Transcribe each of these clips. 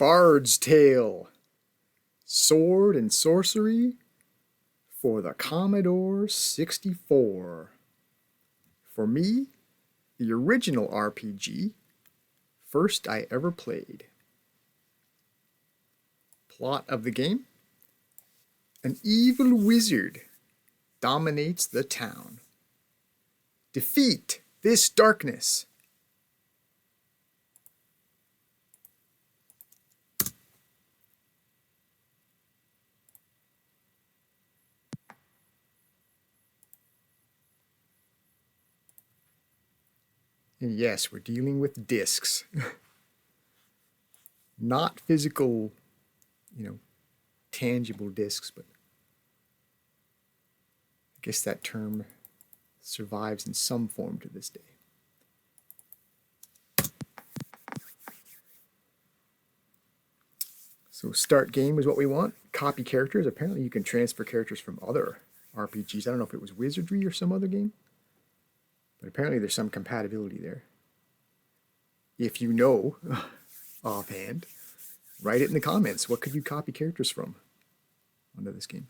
Bard's Tale, Sword and Sorcery for the Commodore 64. For me, the original RPG, first I ever played. Plot of the game: an evil wizard dominates the town. Defeat this darkness. And yes, we're dealing with discs. Not physical, tangible discs, but I guess that term survives in some form to this day. So start game is what we want. Copy characters. Apparently you can transfer characters from other RPGs. I don't know if it was Wizardry or some other game, but apparently there's some compatibility there. If you know offhand, write it in the comments. What could you copy characters from onto this game?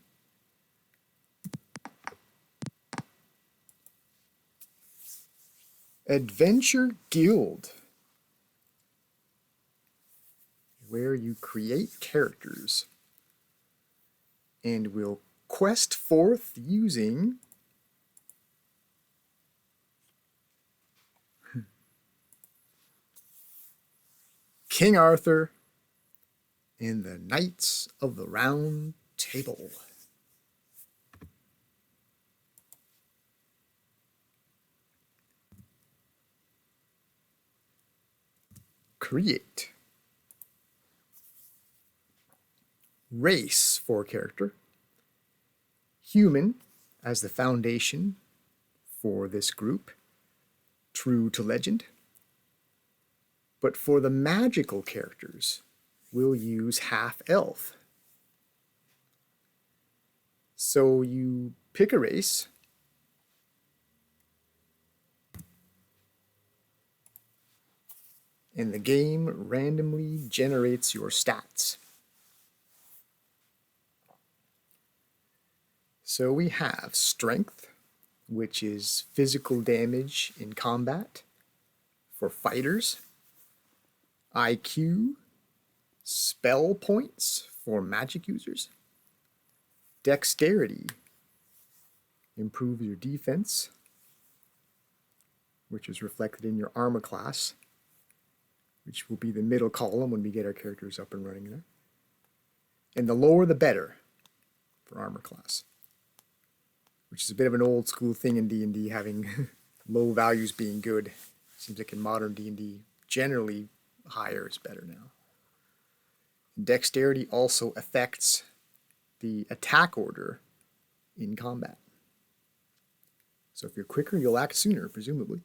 Adventure Guild, where you create characters and will quest forth using King Arthur and the Knights of the Round Table. Create. Race for character. Human as the foundation for this group, true to legend. But for the magical characters, we'll use half-elf. So you pick a race, and the game randomly generates your stats. So we have strength, which is physical damage in combat for fighters. IQ, spell points for magic users. Dexterity, improves your defense, which is reflected in your armor class, which will be the middle column when we get our characters up and running there. And the lower the better for armor class, which is a bit of an old school thing in D&D, having low values being good. Seems like in modern D&D, generally higher is better now. Dexterity also affects the attack order in combat. So if you're quicker, you'll act sooner, presumably.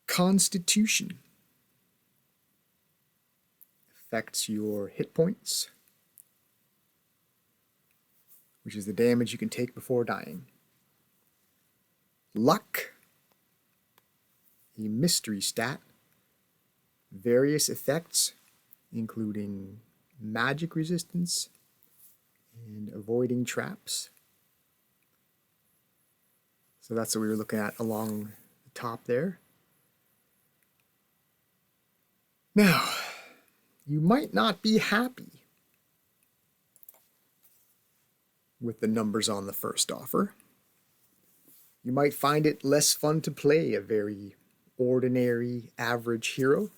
Constitution affects your hit points, which is the damage you can take before dying. Luck, a mystery stat. Various effects, including magic resistance and avoiding traps. So that's what we were looking at along the top there. Now, you might not be happy with the numbers on the first offer. You might find it less fun to play a very ordinary, average hero.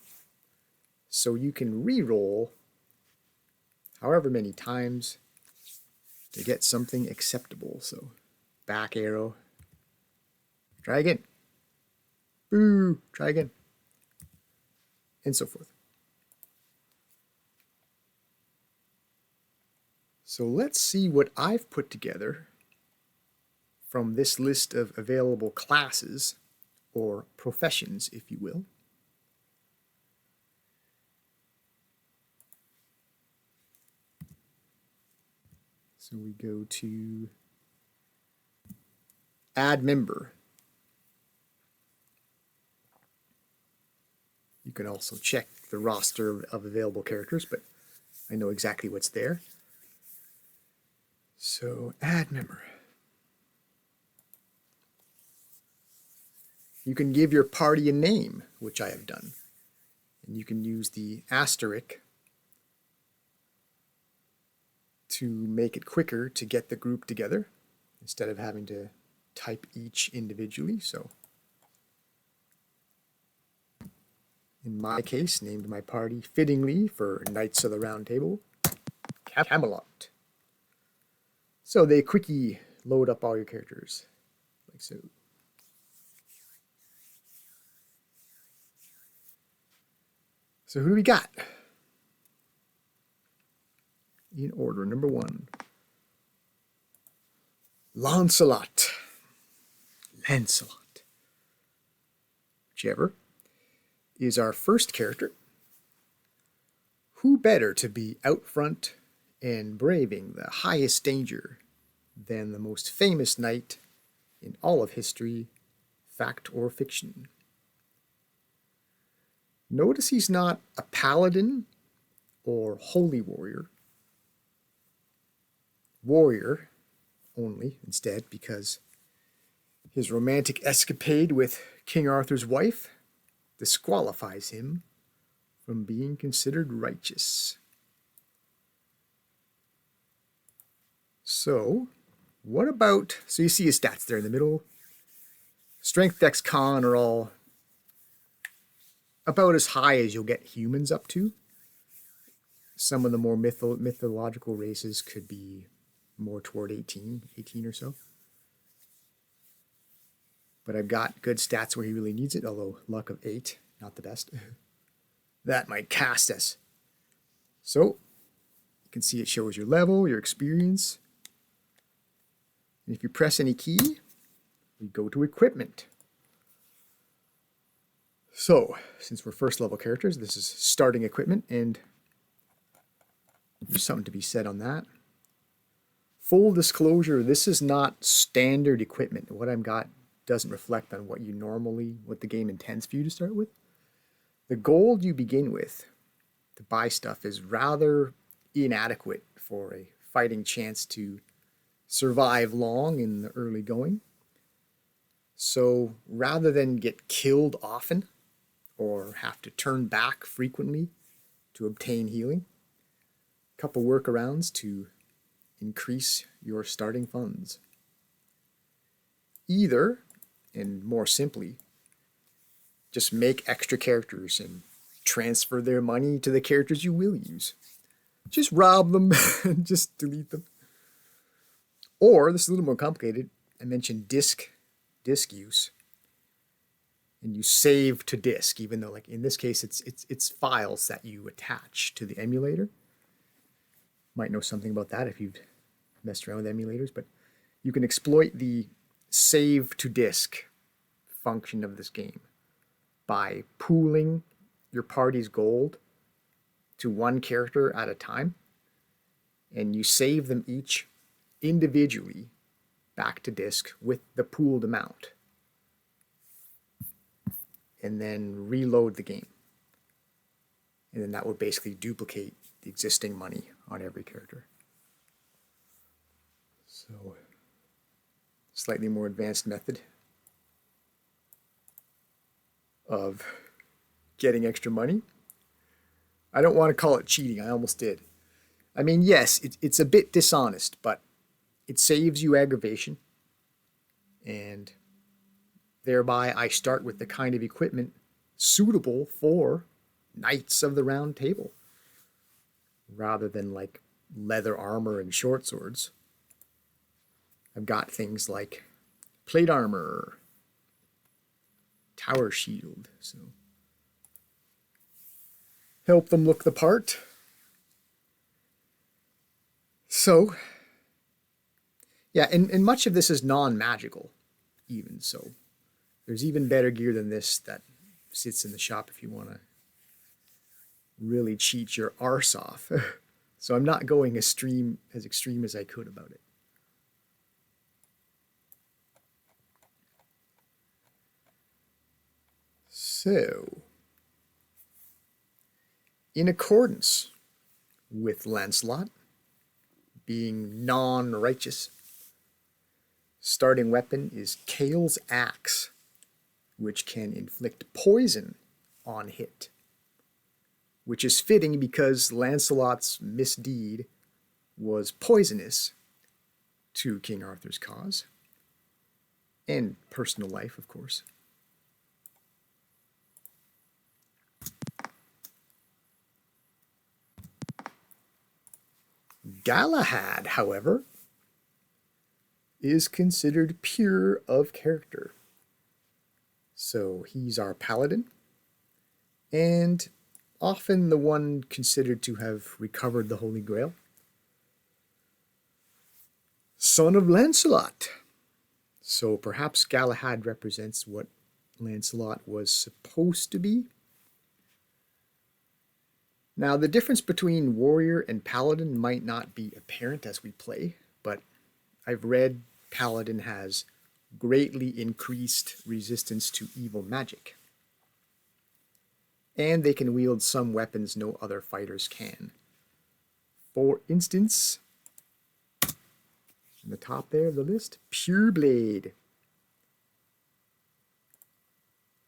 So you can re-roll however many times to get something acceptable. So back arrow, try again, boo, try again, and so forth. So let's see what I've put together from this list of available classes, or professions, if you will. So we go to add member. You can also check the roster of available characters, but I know exactly what's there. So add member. You can give your party a name, which I have done. And you can use the asterisk to make it quicker to get the group together instead of having to type each individually. So in my case, named my party fittingly for Knights of the Round Table, Camelot. So they quickie load up all your characters, like so. So who do we got? In order, number 1, Lancelot. Whichever is our first character. Who better to be out front and braving the highest danger than the most famous knight in all of history, fact or fiction? Notice he's not a paladin or holy warrior. Warrior only instead, because his romantic escapade with King Arthur's wife disqualifies him from being considered righteous. So, what about, so you see his stats there in the middle. Strength, Dex, Con are all about as high as you'll get humans up to. Some of the more mythological races could be more toward 18 or so. But I've got good stats where he really needs it, although luck of 8, not the best. That might cast us. So, you can see it shows your level, your experience. And if you press any key, we go to equipment. So, since we're first level characters, this is starting equipment, and there's something to be said on that. Full disclosure, this is not standard equipment. What I've got doesn't reflect on what the game intends for you to start with. The gold you begin with to buy stuff is rather inadequate for a fighting chance to survive long in the early going. So rather than get killed often or have to turn back frequently to obtain healing, a couple workarounds to increase your starting funds. Either, and more simply, just make extra characters and transfer their money to the characters you will use. Just rob them and just delete them. Or, this is a little more complicated, I mentioned disk use. And you save to disk, even though, like in this case, it's files that you attach to the emulator. Might know something about that if you've messed around with emulators, but you can exploit the save to disk function of this game by pooling your party's gold to one character at a time, and you save them each individually back to disk with the pooled amount, and then reload the game. And then that would basically duplicate the existing money on every character. So, slightly more advanced method of getting extra money. I don't want to call it cheating. I almost did. I mean, yes, it's a bit dishonest, but it saves you aggravation. And thereby I start with the kind of equipment suitable for Knights of the Round Table, rather than like leather armor and short swords. I've got things like plate armor, tower shield, so help them look the part. So, yeah, and much of this is non-magical, even, so there's even better gear than this that sits in the shop if you want to really cheat your arse off. So I'm not going as extreme as I could about it. So, In accordance with Lancelot being non-righteous, starting weapon is Kael's Axe, which can inflict poison on hit, which is fitting because Lancelot's misdeed was poisonous to King Arthur's cause, and personal life, of course. Galahad, however, is considered pure of character. So he's our paladin, and often the one considered to have recovered the Holy Grail. Son of Lancelot. So perhaps Galahad represents what Lancelot was supposed to be. Now, the difference between warrior and paladin might not be apparent as we play, but I've read paladin has greatly increased resistance to evil magic. And they can wield some weapons no other fighters can. For instance, in the top there of the list, Pure Blade,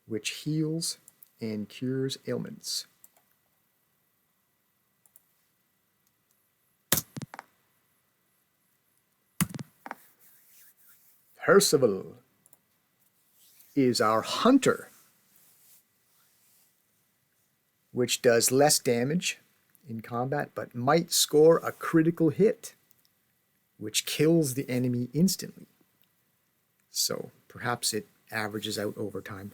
which heals and cures ailments. Percival is our hunter, which does less damage in combat, but might score a critical hit, which kills the enemy instantly. So perhaps it averages out over time,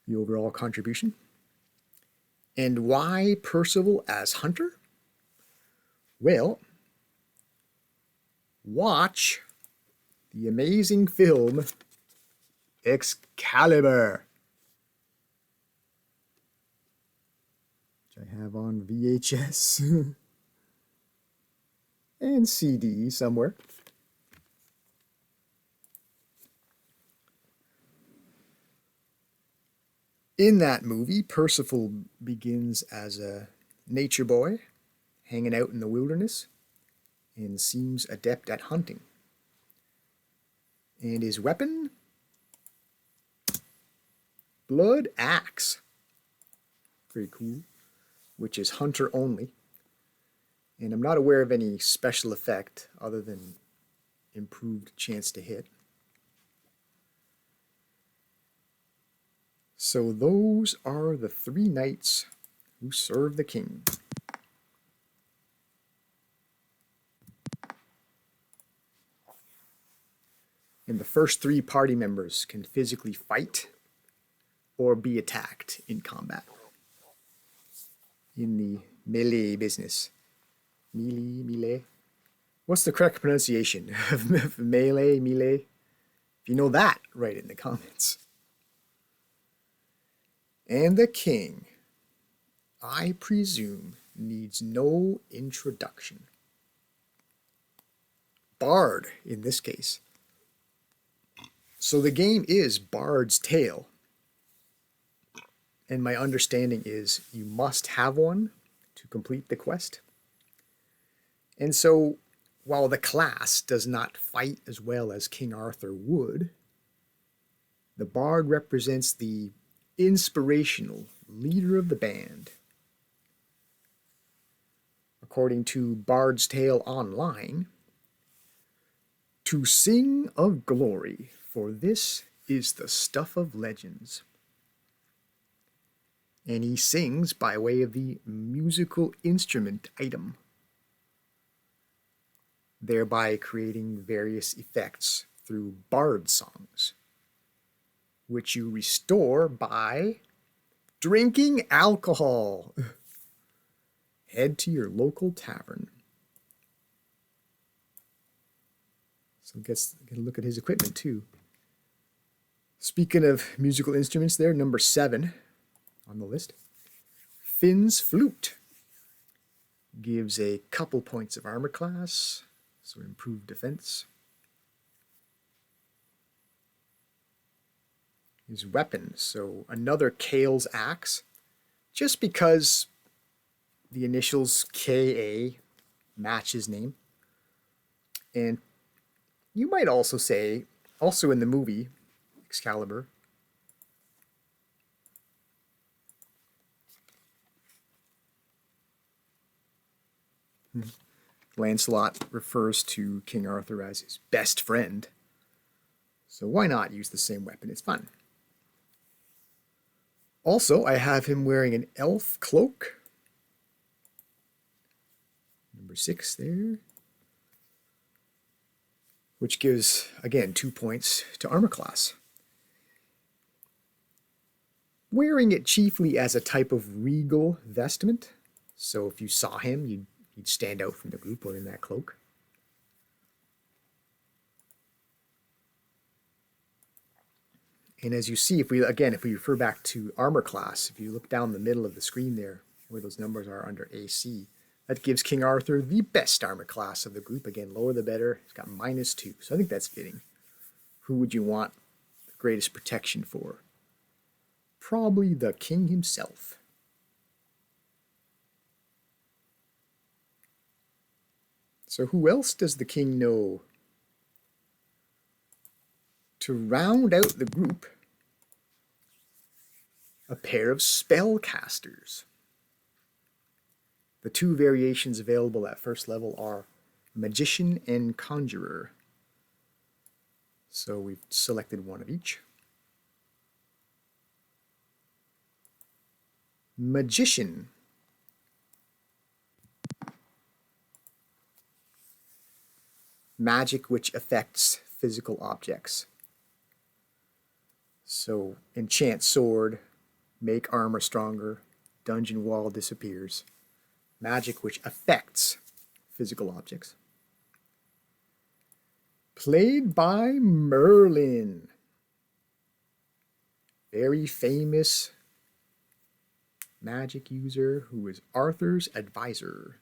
the overall contribution. And why Percival as hunter? Well, watch the amazing film Excalibur, which I have on VHS and CD somewhere. In that movie, Percival begins as a nature boy, hanging out in the wilderness, and seems adept at hunting. And his weapon? Blood Axe. Pretty cool. Which is hunter only. And I'm not aware of any special effect other than improved chance to hit. So those are the 3 knights who serve the king. And the first 3 party members can physically fight or be attacked in combat. In the melee business. Melee? What's the correct pronunciation of melee? If you know that, write it in the comments. And the king, I presume, needs no introduction. Bard, in this case. So the game is Bard's Tale. And my understanding is you must have one to complete the quest. And so, while the class does not fight as well as King Arthur would, the Bard represents the inspirational leader of the band. According to Bard's Tale Online, to sing of glory, for this is the stuff of legends. And he sings by way of the musical instrument item, thereby creating various effects through bard songs, which you restore by drinking alcohol. Head to your local tavern. So get a look at his equipment too. Speaking of musical instruments there, number 7 on the list. Finn's Flute gives a couple points of armor class, so improved defense. His weapon, so another Kael's Axe, just because the initials KA match his name. And you might also say, also in the movie Excalibur, Lancelot refers to King Arthur as his best friend. So why not use the same weapon? It's fun. Also, I have him wearing an elf cloak. Number 6 there. Which gives, again, 2 points to armor class. Wearing it chiefly as a type of regal vestment. So if you saw him, you'd stand out from the group wearing that cloak. And as you see, if we refer back to armor class, if you look down the middle of the screen there, where those numbers are under AC, that gives King Arthur the best armor class of the group. Again, lower the better. He's got -2, so I think that's fitting. Who would you want the greatest protection for? Probably the king himself. So who else does the king know? To round out the group, a pair of spellcasters. The 2 variations available at first level are Magician and Conjurer. So we've selected one of each. Magician. Magic which affects physical objects. So enchant sword, make armor stronger, dungeon wall disappears. Magic which affects physical objects. Played by Merlin. Very famous magic user who is Arthur's advisor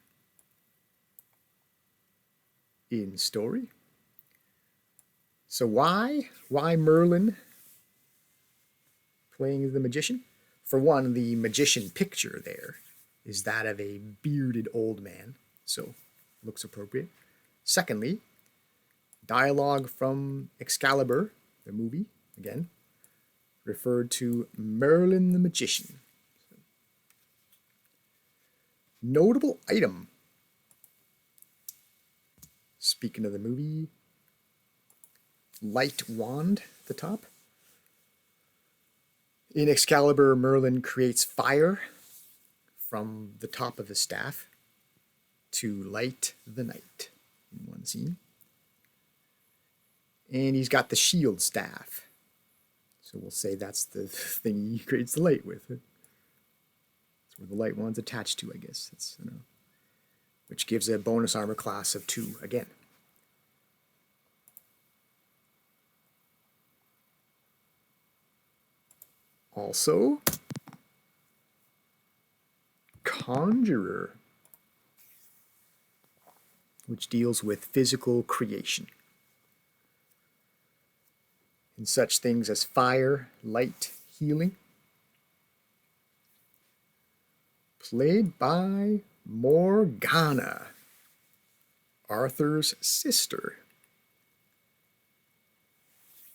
in story. So why Merlin playing the magician? For one, the magician picture there is that of a bearded old man, so looks appropriate. Secondly, dialogue from Excalibur, the movie, again, referred to Merlin the magician. Notable item. Speaking of the movie, light wand at the top. In Excalibur, Merlin creates fire from the top of his staff to light the night in one scene. And he's got the shield staff. So we'll say that's the thing he creates the light with. That's where the light wand's attached to, I guess. That's, which gives a bonus armor class of 2 again. Also, Conjurer, which deals with physical creation. In such things as fire, light, healing. Played by Morgana, Arthur's sister.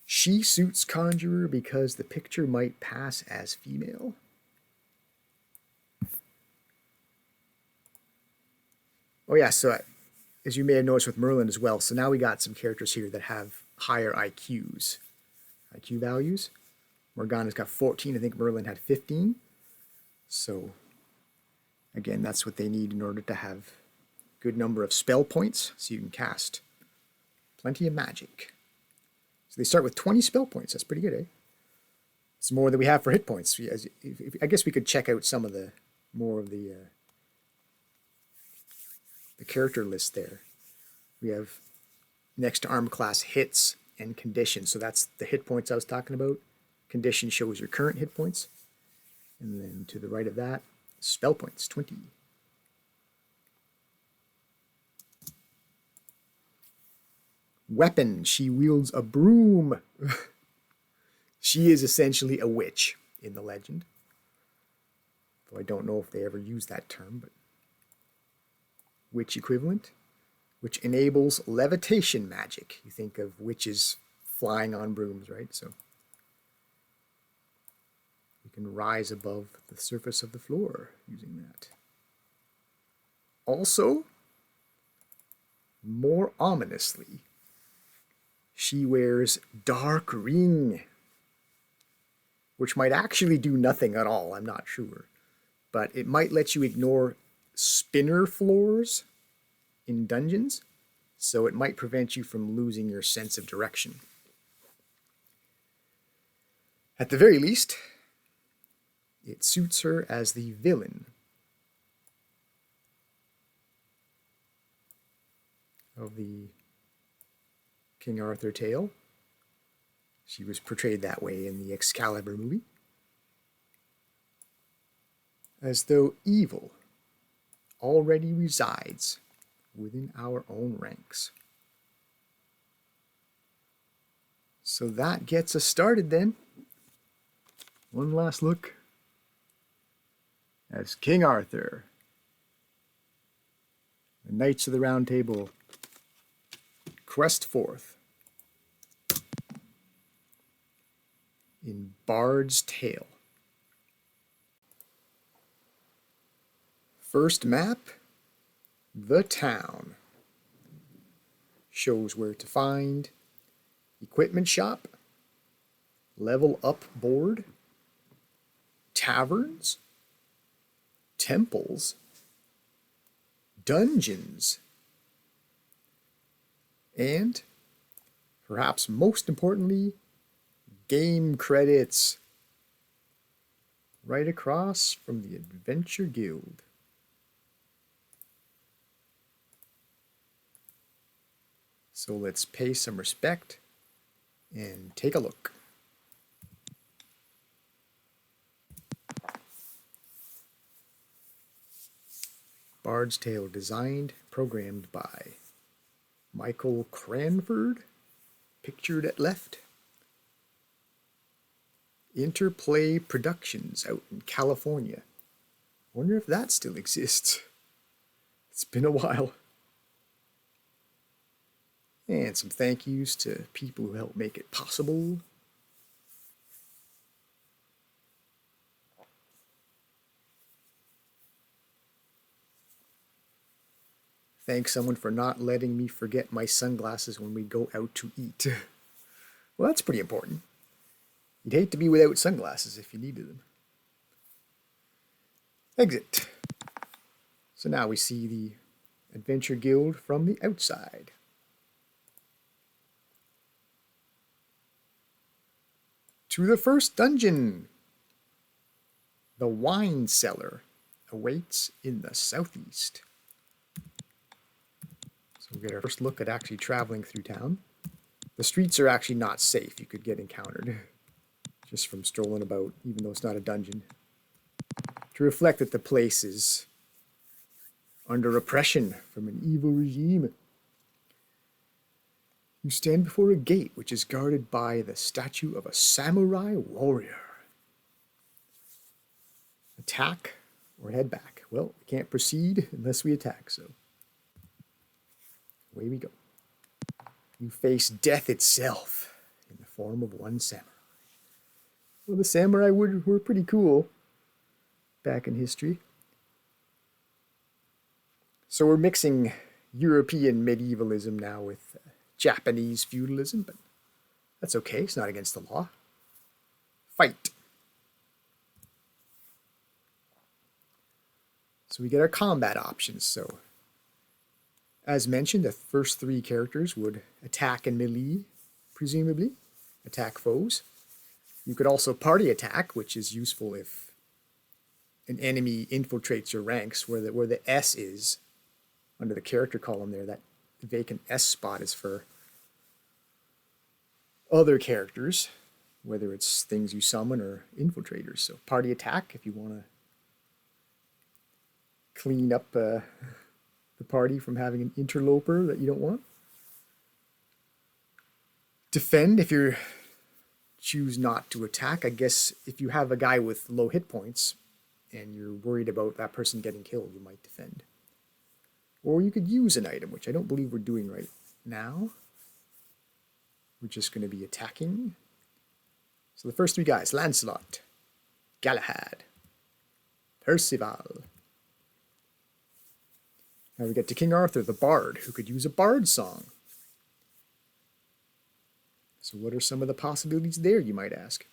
She suits Conjurer because the picture might pass as female. Oh yeah, so as you may have noticed with Merlin as well, so now we got some characters here that have higher IQ values. Morgana's got 14, I think Merlin had 15. So again, that's what they need in order to have a good number of spell points, so you can cast plenty of magic. So they start with 20 spell points. That's pretty good, eh? It's more than we have for hit points. I guess we could check out some of the more of the character list there. We have next to armor class hits and condition. So that's the hit points I was talking about. Condition shows your current hit points. And then to the right of that, spell points, 20. Weapon, she wields a broom. She is essentially a witch in the legend. though I don't know if they ever use that term, but witch equivalent, which enables levitation magic. You think of witches flying on brooms, right? So you can rise above the surface of the floor using that. Also, more ominously, she wears Dark Ring, which might actually do nothing at all, I'm not sure. But it might let you ignore spinner floors in dungeons, so it might prevent you from losing your sense of direction. At the very least, it suits her as the villain of the King Arthur tale. She was portrayed that way in the Excalibur movie, as though evil already resides within our own ranks. So that gets us started then. One last look as King Arthur. The Knights of the Round Table quest forth in Bard's Tale. First map, the town. Shows where to find equipment shop, level up board, taverns, temples, dungeons, and, perhaps most importantly, game credits right across from the Adventure Guild. So let's pay some respect and take a look. Bard's Tale designed, programmed by Michael Cranford, pictured at left. Interplay Productions out in California. Wonder if that still exists. It's been a while. And some thank yous to people who helped make it possible. Thank someone for not letting me forget my sunglasses when we go out to eat. Well, that's pretty important. You'd hate to be without sunglasses if you needed them. Exit. So now we see the Adventure Guild from the outside. To the first dungeon. The wine cellar awaits in the southeast. So we'll get our first look at actually traveling through town. The streets are actually not safe. You could get encountered just from strolling about, even though it's not a dungeon. To reflect that the place is under oppression from an evil regime. You stand before a gate which is guarded by the statue of a samurai warrior. Attack or head back. Well, we can't proceed unless we attack, so away we go. You face death itself in the form of one samurai. Well, the samurai were pretty cool back in history. So we're mixing European medievalism now with Japanese feudalism, but that's okay. It's not against the law. Fight. So we get our combat options. So, as mentioned, the first three characters would attack in melee, presumably, attack foes. You could also party attack, which is useful if an enemy infiltrates your ranks, where the S is under the character column there. That vacant S spot is for other characters, whether it's things you summon or infiltrators. So party attack if you want to clean up the party from having an interloper that you don't want. Defend if you choose not to attack. I guess if you have a guy with low hit points, and you're worried about that person getting killed, you might defend. Or you could use an item, which I don't believe we're doing right now. We're just going to be attacking. So the first three guys, Lancelot, Galahad, Percival. Now we get to King Arthur, the Bard, who could use a bard song. So what are some of the possibilities there, you might ask?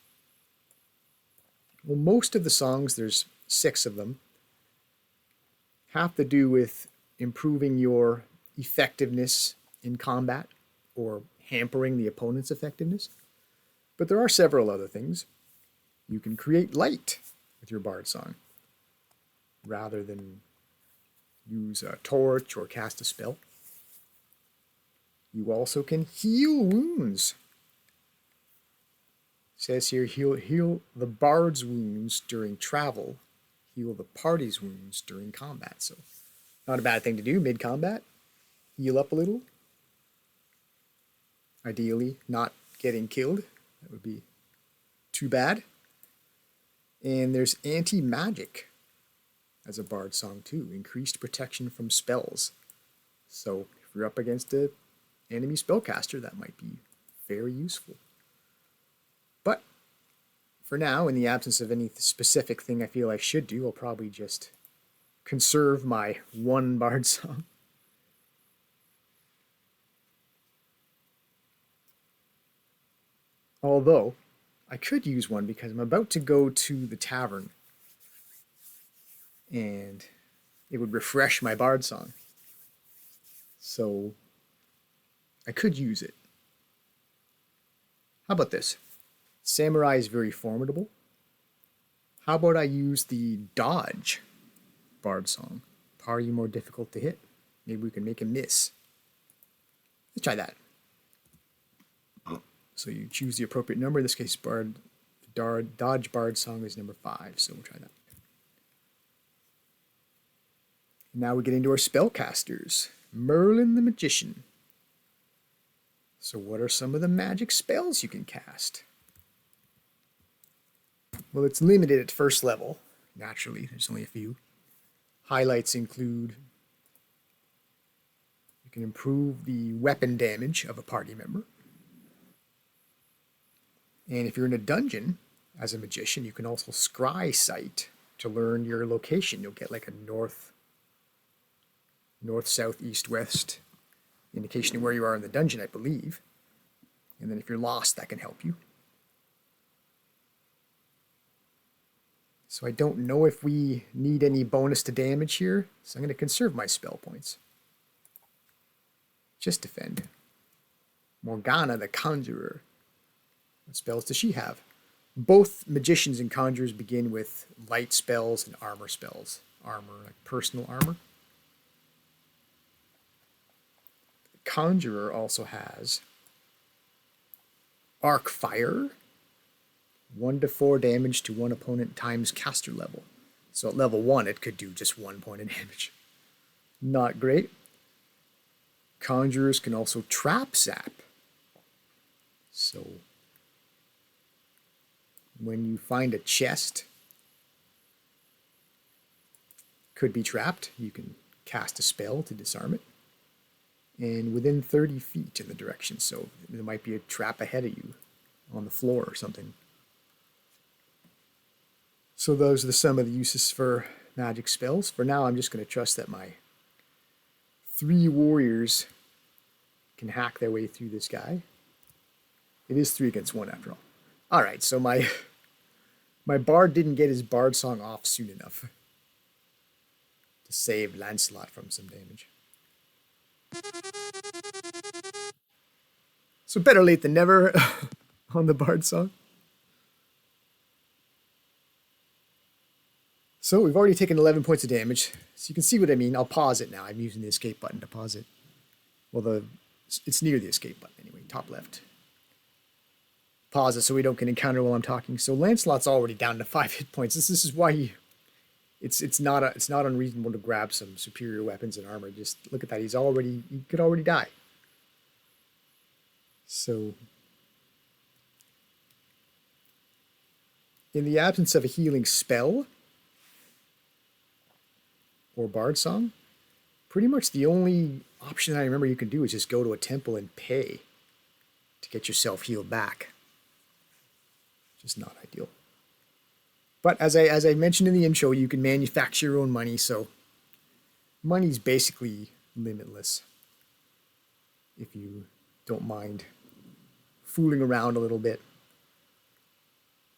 Well, most of the songs, there's 6 of them, have to do with improving your effectiveness in combat or hampering the opponent's effectiveness. But there are several other things. You can create light with your bard song rather than use a torch or cast a spell. You also can heal wounds. It says here, heal the bard's wounds during travel, heal the party's wounds during combat. So not a bad thing to do mid-combat. Heal up a little. Ideally, not getting killed. That would be too bad. And there's anti-magic as a bard song too. Increased protection from spells. So if you're up against an enemy spellcaster, that might be very useful. But for now, in the absence of any specific thing I feel I should do, I'll probably just conserve my one bard song. Although, I could use one because I'm about to go to the tavern and it would refresh my bard song. So, I could use it. How about this? Samurai is very formidable. How about I use the dodge bard song? Party more difficult to hit. Maybe we can make him miss. Let's try that. So you choose the appropriate number. In this case, dodge bard song is number 5. So we'll try that. Now we get into our spellcasters. Merlin the Magician. So what are some of the magic spells you can cast? Well, it's limited at first level. Naturally, there's only a few. Highlights include you can improve the weapon damage of a party member. And if you're in a dungeon as a magician, you can also scry sight to learn your location. You'll get like a north, south, east, west indication of where you are in the dungeon, I believe. And then if you're lost, that can help you. So I don't know if we need any bonus to damage here, so I'm going to conserve my spell points. Just defend. Morgana the Conjurer. What spells does she have? Both magicians and conjurers begin with light spells and armor spells. Armor, like personal armor. The Conjurer also has Arc Fire. 1 to 4 damage to one opponent times caster level. So at level 1, it could do just 1 point of damage. Not great. Conjurers can also trap zap. So when you find a chest, could be trapped, you can cast a spell to disarm it. And within 30 feet in the direction, so there might be a trap ahead of you on the floor or something. So those are some of the uses for magic spells. For now, I'm just going to trust that my 3 warriors can hack their way through this guy. It is 3 against 1 after all. Alright, so my bard didn't get his bard song off soon enough to save Lancelot from some damage. So better late than never on the bard song. So we've already taken 11 points of damage. So you can see what I mean. I'll pause it now. I'm using the escape button to pause it. Well, it's near the escape button anyway, top left. Pause it so we don't get encountered while I'm talking. So Lancelot's already down to 5 hit points. This is why it's not unreasonable to grab some superior weapons and armor. Just look at that. He could already die. So in the absence of a healing spell, or Bard Song, pretty much the only option I remember you can do is just go to a temple and pay to get yourself healed back. Just not ideal. But as I mentioned in the intro, you can manufacture your own money, so money's basically limitless if you don't mind fooling around a little bit.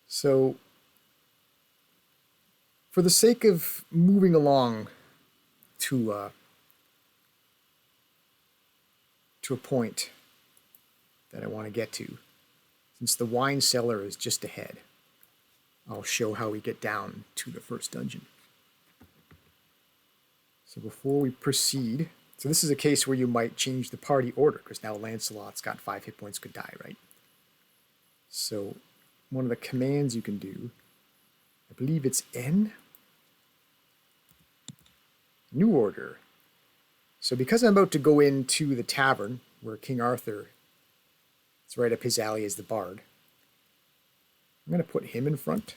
So for the sake of moving along to a point that I want to get to, since the wine cellar is just ahead, I'll show how we get down to the first dungeon. So before we proceed, so this is a case where you might change the party order, because now Lancelot's got 5 hit points, could die, right? So one of the commands you can do, I believe it's N? New order. So because I'm about to go into the tavern where King Arthur, it's right up his alley as the bard, I'm going to put him in front.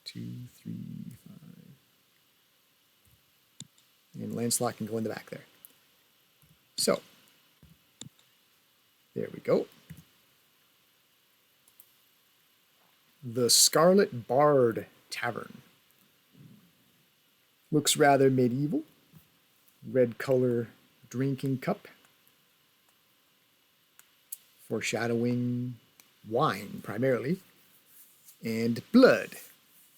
2, 3, 5. And Lancelot can go in the back there. So, there we go. The Scarlet Bard Tavern. Looks rather medieval. Red color drinking cup. Foreshadowing wine, primarily. And blood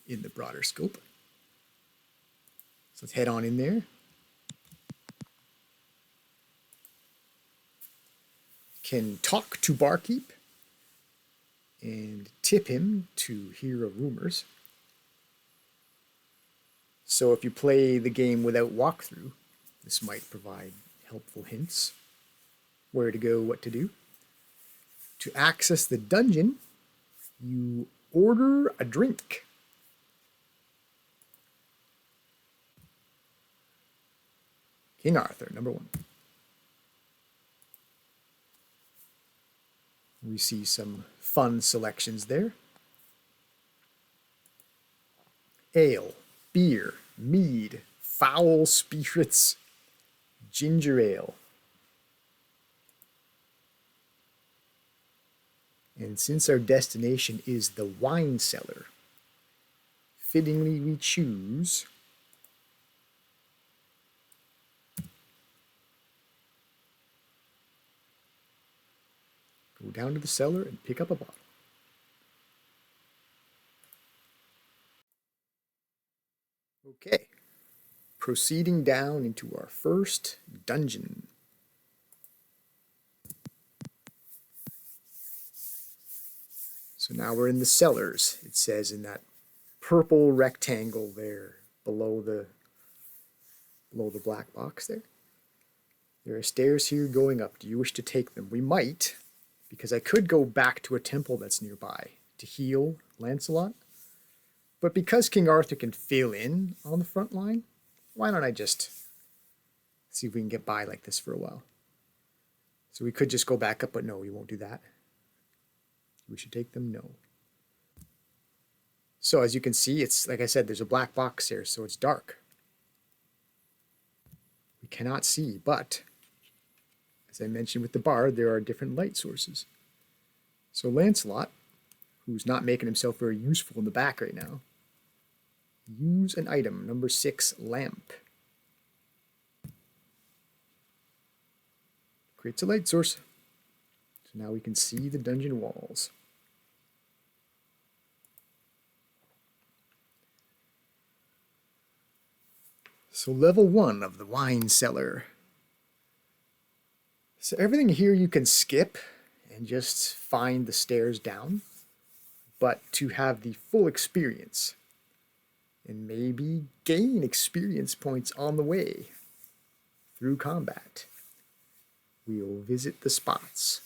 in the broader scope. So let's head on in there. Can talk to barkeep and tip him to hear of rumors. So if you play the game without walkthrough, this might provide helpful hints. Where to go, what to do. To access the dungeon, you order a drink. King Arthur, number 1. We see some fun selections there. Ale, beer, mead, foul spirits, ginger ale. And since our destination is the wine cellar, fittingly we choose go down to the cellar and pick up a bottle. Okay, proceeding down into our first dungeon. So now we're in the cellars, it says in that purple rectangle there below the black box there. There are stairs here going up. Do you wish to take them? We might, because I could go back to a temple that's nearby to heal Lancelot. But because King Arthur can fill in on the front line, why don't I just see if we can get by like this for a while? So we could just go back up, but no, we won't do that. We should take them? No. So as you can see, it's like I said, there's a black box here, so it's dark. We cannot see, but as I mentioned with the bard, there are different light sources. So Lancelot, who's not making himself very useful in the back right now, use an item, number 6, lamp. Creates a light source. So now we can see the dungeon walls. So level 1 of the wine cellar. So everything here you can skip and just find the stairs down. But to have the full experience and maybe gain experience points on the way through combat, we'll visit the spots.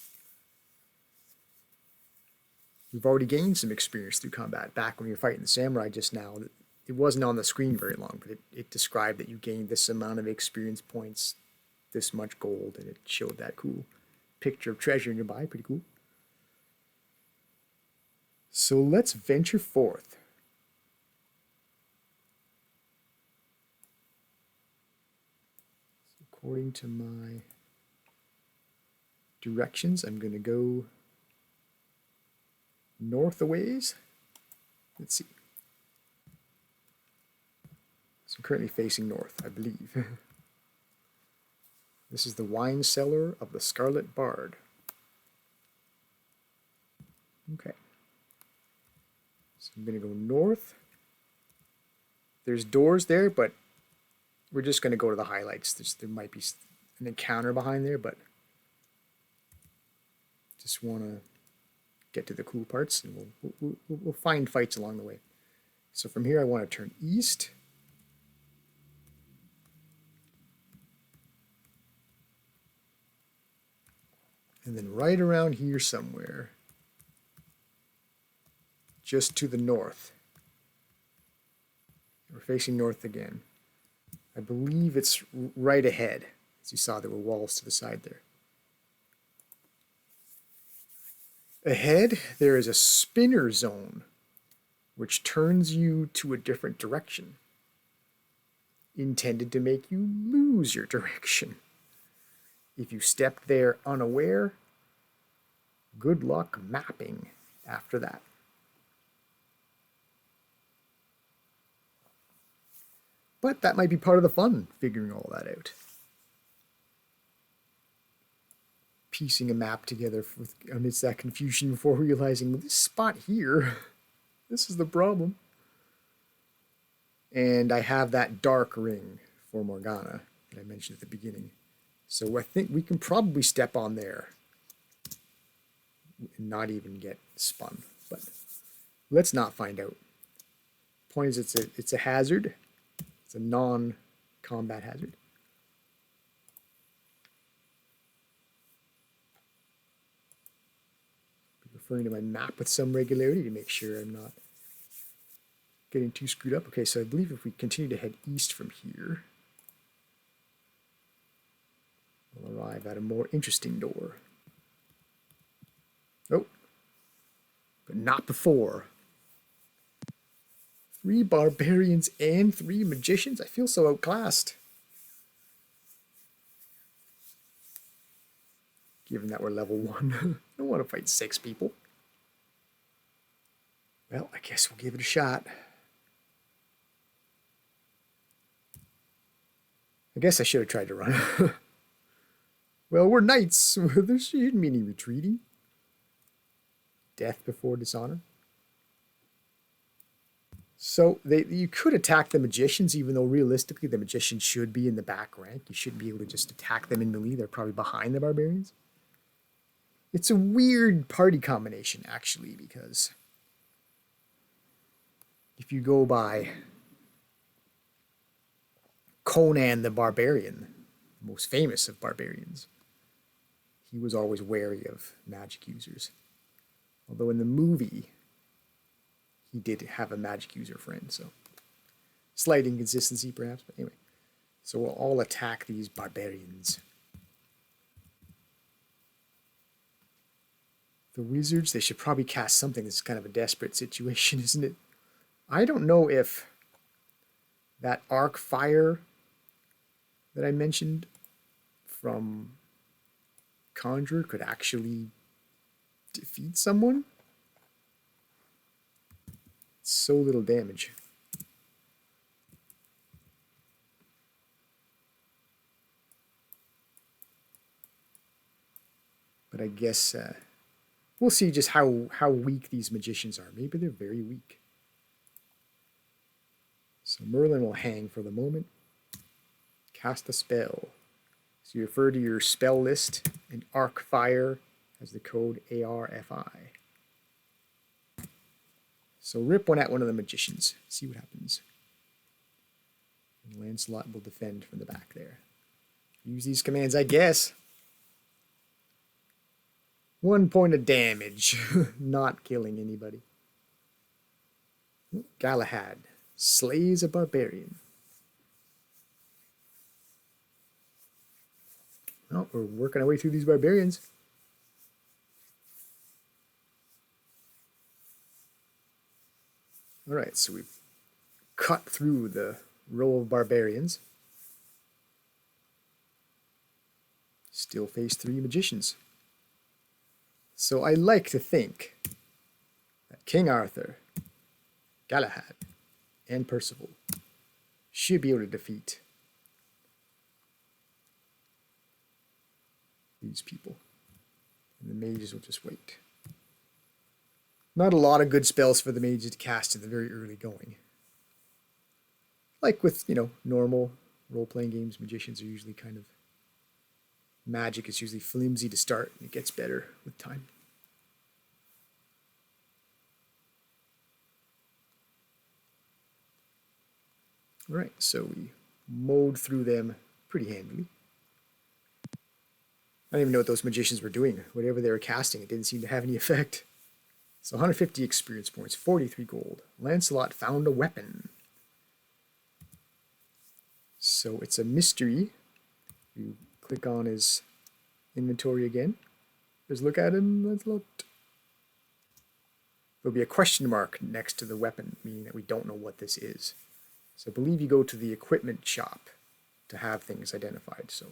We've already gained some experience through combat back when we were fighting the samurai just now. It wasn't on the screen very long, but it described that you gained this amount of experience points, this much gold, and it showed that cool picture of treasure nearby. Pretty cool. So let's venture forth. according to my directions, I'm going to go north a ways. Let's see. So I'm currently facing north, I believe. This is the wine cellar of the Scarlet Bard. Okay. So I'm going to go north. There's doors there, but we're just going to go to the highlights. There might be an encounter behind there, but just want to get to the cool parts, and we'll find fights along the way. So from here, I want to turn east. And then right around here somewhere, just to the north. We're facing north again. I believe it's right ahead. As you saw, there were walls to the side there. Ahead, there is a spinner zone, which turns you to a different direction, intended to make you lose your direction. If you stepped there unaware, good luck mapping after that. But that might be part of the fun, figuring all that out. Piecing a map together amidst that confusion before realizing, this spot here, this is the problem. And I have that dark ring for Morgana that I mentioned at the beginning. So I think we can probably step on there and not even get spun. But let's not find out. Point is, it's a hazard. It's a non-combat hazard. Referring to my map with some regularity to make sure I'm not getting too screwed up. Okay, so I believe if we continue to head east from here, we'll arrive at a more interesting door. Oh, but not before. 3 barbarians and 3 magicians? I feel so outclassed. Given that we're level 1. I don't want to fight 6 people. Well, I guess we'll give it a shot. I guess I should have tried to run. Well, we're knights. There shouldn't be any retreating. Death before dishonor. So you could attack the magicians, even though realistically the magicians should be in the back rank. You shouldn't be able to just attack them in melee. They're probably behind the barbarians. It's a weird party combination, actually, because if you go by Conan the Barbarian, the most famous of barbarians, he was always wary of magic users. Although in the movie, he did have a magic user friend, so slight inconsistency perhaps, but anyway. So we'll all attack these barbarians. The wizards, they should probably cast something that's kind of a desperate situation, isn't it? I don't know if that arc fire that I mentioned from Conjure could actually defeat someone. It's so little damage. But I guess we'll see just how weak these magicians are. Maybe they're very weak. So Merlin will hang for the moment. Cast a spell. So you refer to your spell list, and Arc Fire has the code ARFI. So rip one at one of the magicians. See what happens. And Lancelot will defend from the back there. Use these commands, I guess. 1 point of damage. Not killing anybody. Galahad slays a barbarian. Well, we're working our way through these barbarians. All right, so we've cut through the row of barbarians. still face 3 magicians. So I like to think that King Arthur, Galahad, and Percival should be able to defeat these people. And the mages will just wait. Not a lot of good spells for the mages to cast in the very early going. Like with, normal role-playing games, magicians are usually kind of... Magic is usually flimsy to start, and it gets better with time. All right, so we mowed through them pretty handily. I don't even know what those magicians were doing. Whatever they were casting, it didn't seem to have any effect. So 150 experience points, 43 gold. Lancelot found a weapon. So it's a mystery. You click on his inventory again. Just look at him, Lancelot. There'll be a question mark next to the weapon, meaning that we don't know what this is. So I believe you go to the equipment shop to have things identified. So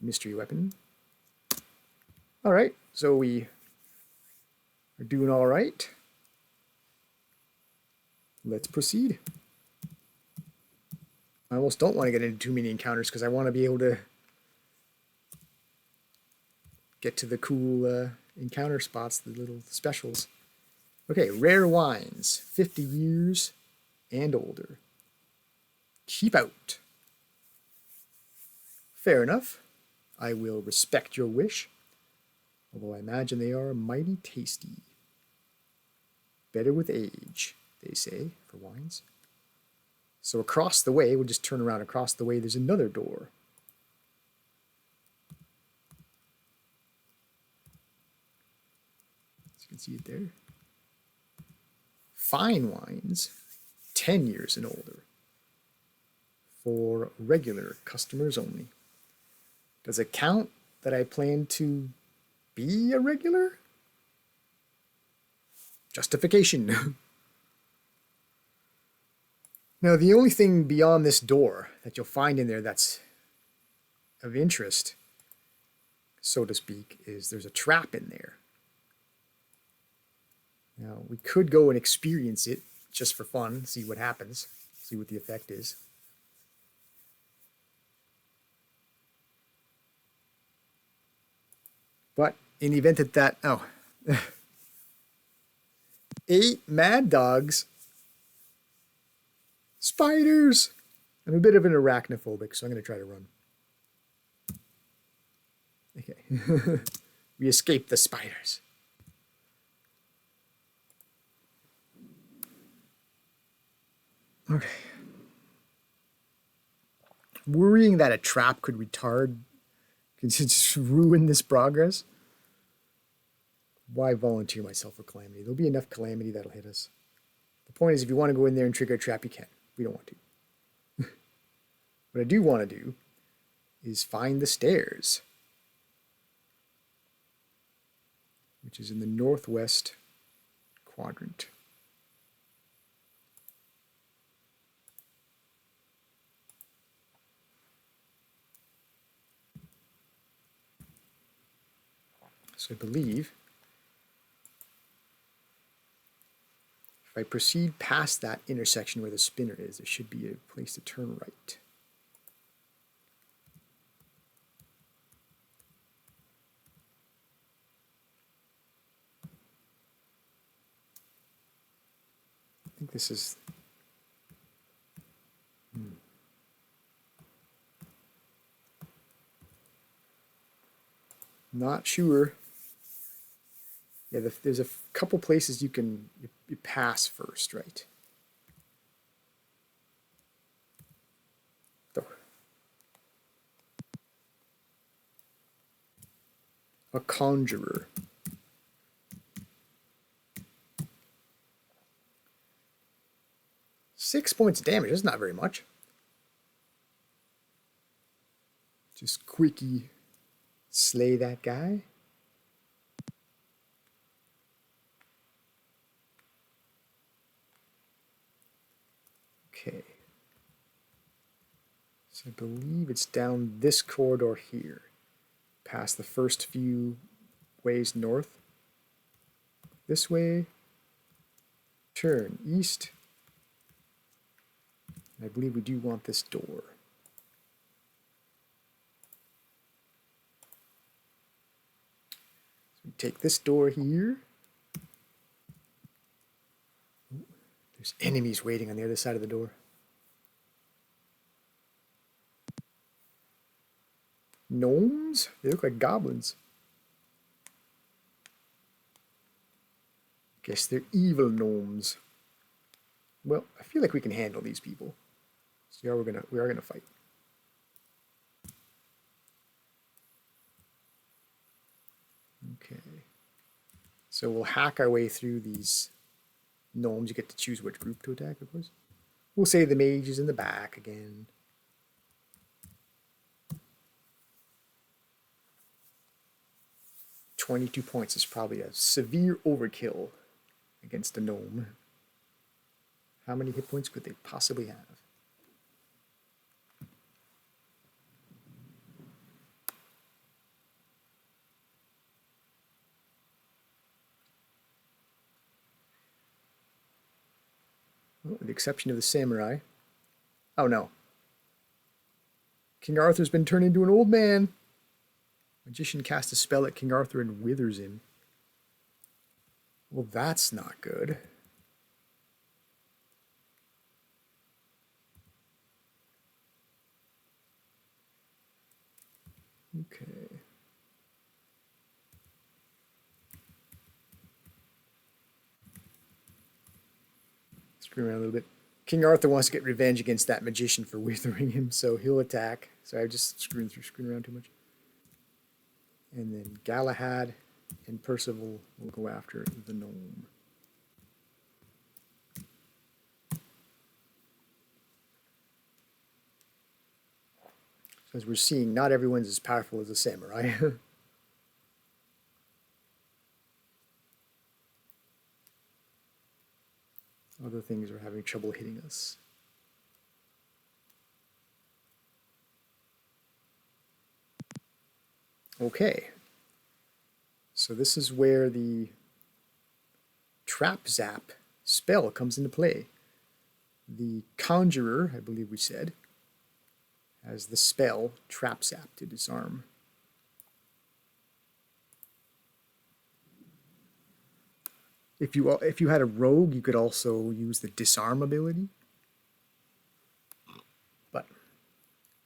mystery weapon. All right, so we are doing all right. Let's proceed. I almost don't want to get into too many encounters because I want to be able to get to the cool encounter spots, the little specials. Okay, rare wines, 50 years and older. Keep out. Fair enough. I will respect your wish, although I imagine they are mighty tasty. Better with age, they say, for wines. So across the way, we'll just turn around across the way, there's another door. As you can see it there. Fine wines, 10 years and older. For regular customers only. Does it count that I plan to be a regular? Justification. Now, the only thing beyond this door that you'll find in there that's of interest, so to speak, is there's a trap in there. Now, we could go and experience it just for fun, see what happens, see what the effect is. But in the event that oh, 8 mad dogs, spiders. I'm a bit of an arachnophobic, so I'm going to try to run. Okay, we escaped the spiders. Okay. Worrying that a trap could retard, could just ruin this progress. Why volunteer myself for calamity? There'll be enough calamity that'll hit us. The point is, if you want to go in there and trigger a trap, you can. We don't want to. What I do want to do is find the stairs, which is in the northwest quadrant. So I believe if I proceed past that intersection where the spinner is, there should be a place to turn right. I think this is... Not sure. Yeah, there's a couple places you can you pass first, right? So, a conjurer. Six points of damage. That's not very much. Just quickie slay that guy. Okay. So I believe it's down this corridor here. past the first few ways north. This way. Turn east. I believe we do want this door. So we take this door here. There's enemies waiting on the other side of the door. Gnomes? They look like goblins. Guess they're evil gnomes. Well, I feel like we can handle these people. So yeah, we are gonna fight. Okay. So we'll hack our way through these gnomes. You get to choose which group to attack, of course. We'll say the mage is in the back again. $22 points is probably a severe overkill against a gnome. How many hit points could they possibly have? Well, with the exception of the samurai. Oh no. King Arthur's been turned into an old man. Magician casts a spell at King Arthur and withers him. Well, that's not good. Okay. Screw around a little bit. King Arthur wants to get revenge against that magician for withering him, so he'll attack. Sorry, I'm just screwing around too much. And then Galahad and Percival will go after the gnome. So as we're seeing, not everyone's as powerful as a samurai. Other things are having trouble hitting us. Okay. So this is where the Trap Zap spell comes into play. The Conjurer, I believe we said, has the spell Trap Zap to disarm. If you had a rogue, you could also use the disarm ability. But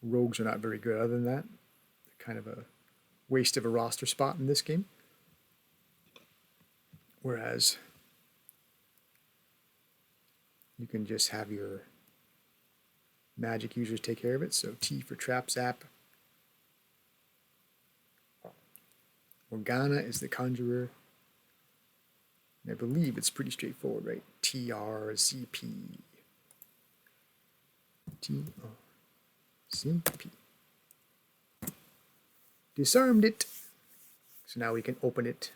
rogues are not very good other than that. They're kind of a waste of a roster spot in this game. Whereas you can just have your magic users take care of it. So T for Trap Zap. Morgana is the Conjurer. And I believe it's pretty straightforward, right? TRZP. TRZP. Disarmed it. So now we can open it.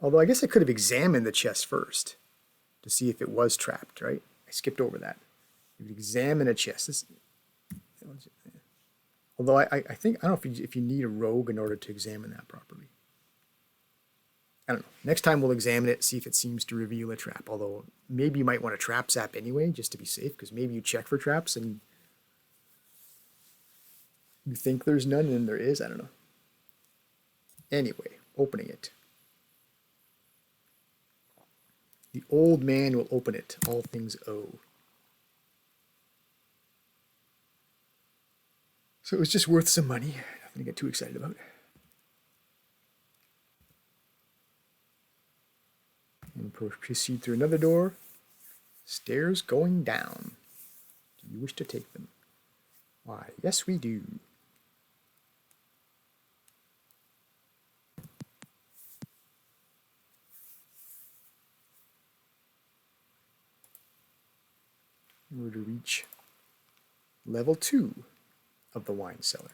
Although I guess I could have examined the chest first to see if it was trapped, right? I skipped over that. You would examine a chest. Although I think, I don't know if you need a rogue in order to examine that properly. I don't know. Next time we'll examine it, see if it seems to reveal a trap. Although maybe you might want to trap zap anyway, just to be safe, because maybe you check for traps and you think there's none and there is. I don't know. Anyway, opening it. The old man will open it. All things O. So it was just worth some money. Nothing to get too excited about. And proceed through another door. Stairs going down. Do you wish to take them? Why, yes we do. We're to reach level 2 of the wine cellar.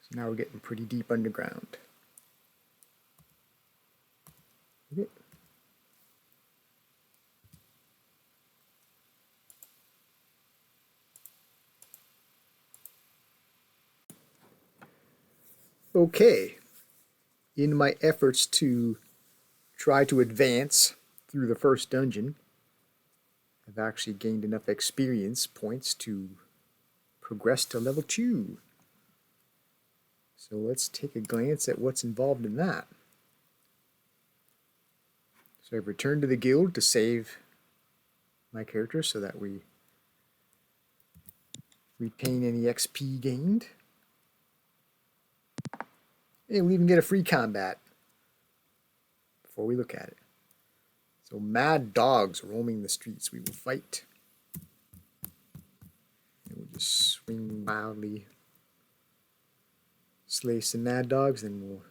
So now we're getting pretty deep underground. Okay. Okay, in my efforts to try to advance through the first dungeon, I've actually gained enough experience points to progress to level 2. So let's take a glance at what's involved in that. So I've returned to the guild to save my character so that we retain any XP gained. And we'll even get a free combat before we look at it. So mad dogs roaming the streets, we will fight. And we'll just swing wildly, slay some mad dogs, and we'll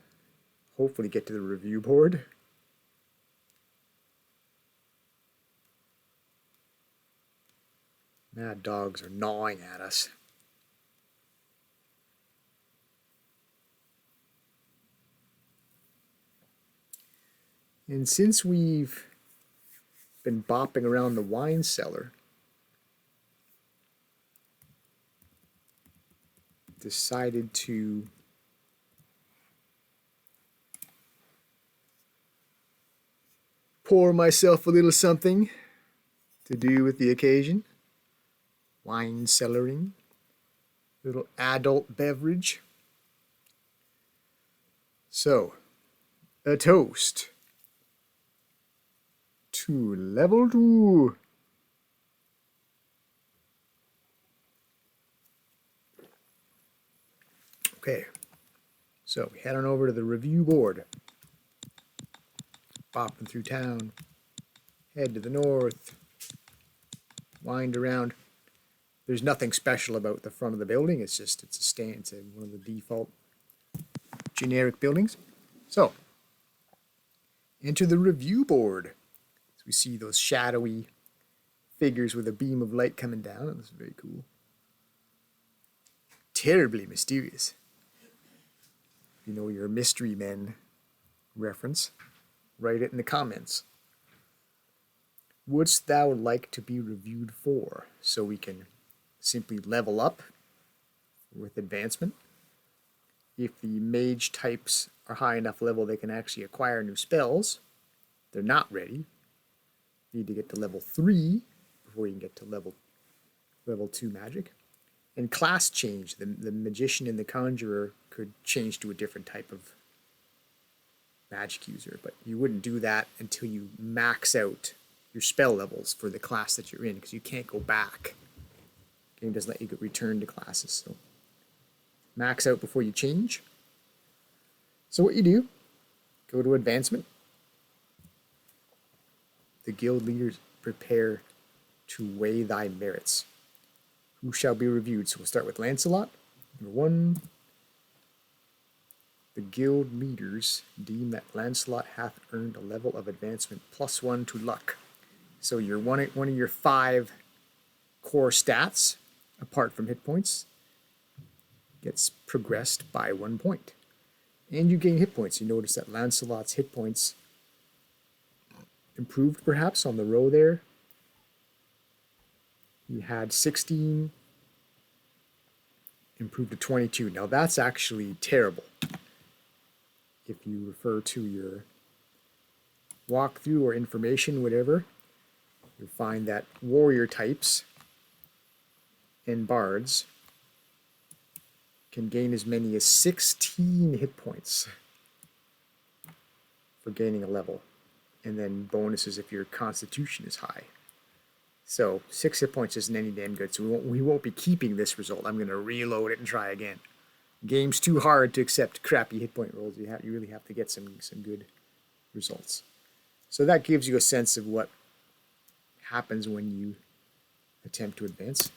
hopefully get to the review board. Mad dogs are gnawing at us. And since we've been bopping around the wine cellar, decided to pour myself a little something to do with the occasion. Wine cellaring, little adult beverage. So, a toast to level 2. Okay, so we head on over to the review board. Bopping through town, head to the north, wind around. There's nothing special about the front of the building. It's a stand. It's one of the default generic buildings. So, enter the review board. So we see those shadowy figures with a beam of light coming down. That's very cool. Terribly mysterious. You know your Mystery Men reference. Write it in the comments. Wouldst thou like to be reviewed for? So we can simply level up with advancement. If the mage types are high enough level, they can actually acquire new spells. They're not ready. You need to get to level 3 before you can get to level 2 magic. And class change. The magician and the conjurer could change to a different type of magic user, but you wouldn't do that until you max out your spell levels for the class that you're in, because you can't go back. The game doesn't let you return to classes, so max out before you change. So what you do, go to advancement. The guild leaders prepare to weigh thy merits. Who shall be reviewed? So we'll start with Lancelot. Number 1. The guild leaders deem that Lancelot hath earned a level of advancement +1 to luck. So your one of your 5 core stats, apart from hit points, gets progressed by 1 point. And you gain hit points. You notice that Lancelot's hit points improved perhaps on the row there. He had 16, improved to 22. Now that's actually terrible. If you refer to your walkthrough or information, whatever, you'll find that warrior types and bards can gain as many as 16 hit points for gaining a level, and then bonuses if your constitution is high. So 6 hit points isn't any damn good, so we won't be keeping this result. I'm going to reload it and try again. Game's too hard to accept crappy hit point rolls. You really have to get some good results. So that gives you a sense of what happens when you attempt to advance.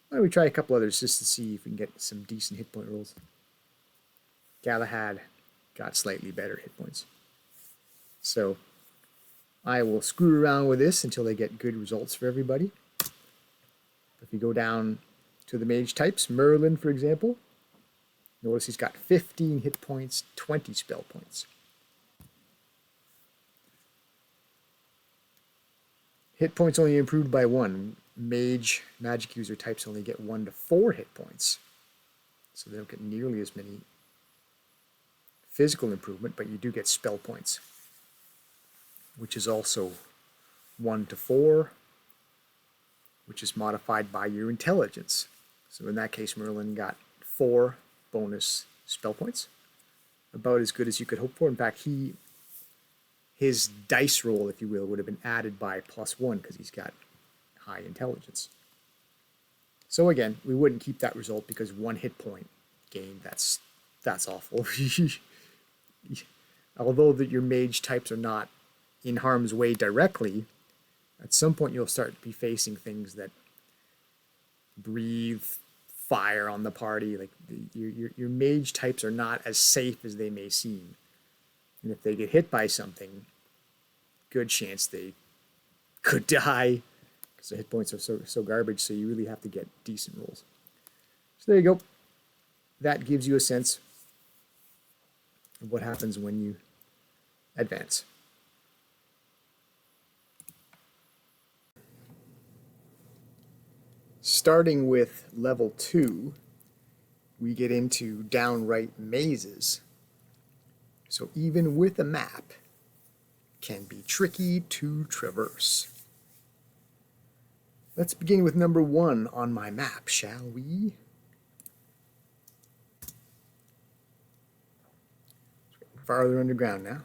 Why don't we try a couple others just to see if we can get some decent hit point rolls. Galahad got slightly better hit points. So I will screw around with this until they get good results for everybody. If you go down to the mage types, Merlin, for example, notice he's got 15 hit points, 20 spell points. Hit points only improved by 1. Magic user types only get 1 to 4 hit points. So they don't get nearly as many physical improvement, but you do get spell points, which is also 1 to 4, which is modified by your intelligence. So in that case, Merlin got 4 bonus spell points, about as good as you could hope for. In fact, his dice roll, if you will, would have been added by +1 because he's got high intelligence. So again, we wouldn't keep that result because 1 hit point gained, that's awful. Although that your mage types are not in harm's way directly, at some point you'll start to be facing things that breathe fire on the party. Like your mage types are not as safe as they may seem. And if they get hit by something, good chance they could die because the hit points are so garbage, so you really have to get decent rolls. So there you go. That gives you a sense of what happens when you advance. Starting with level 2, we get into downright mazes. So even with a map, can be tricky to traverse. Let's begin with number 1 on my map, shall we? Farther underground now.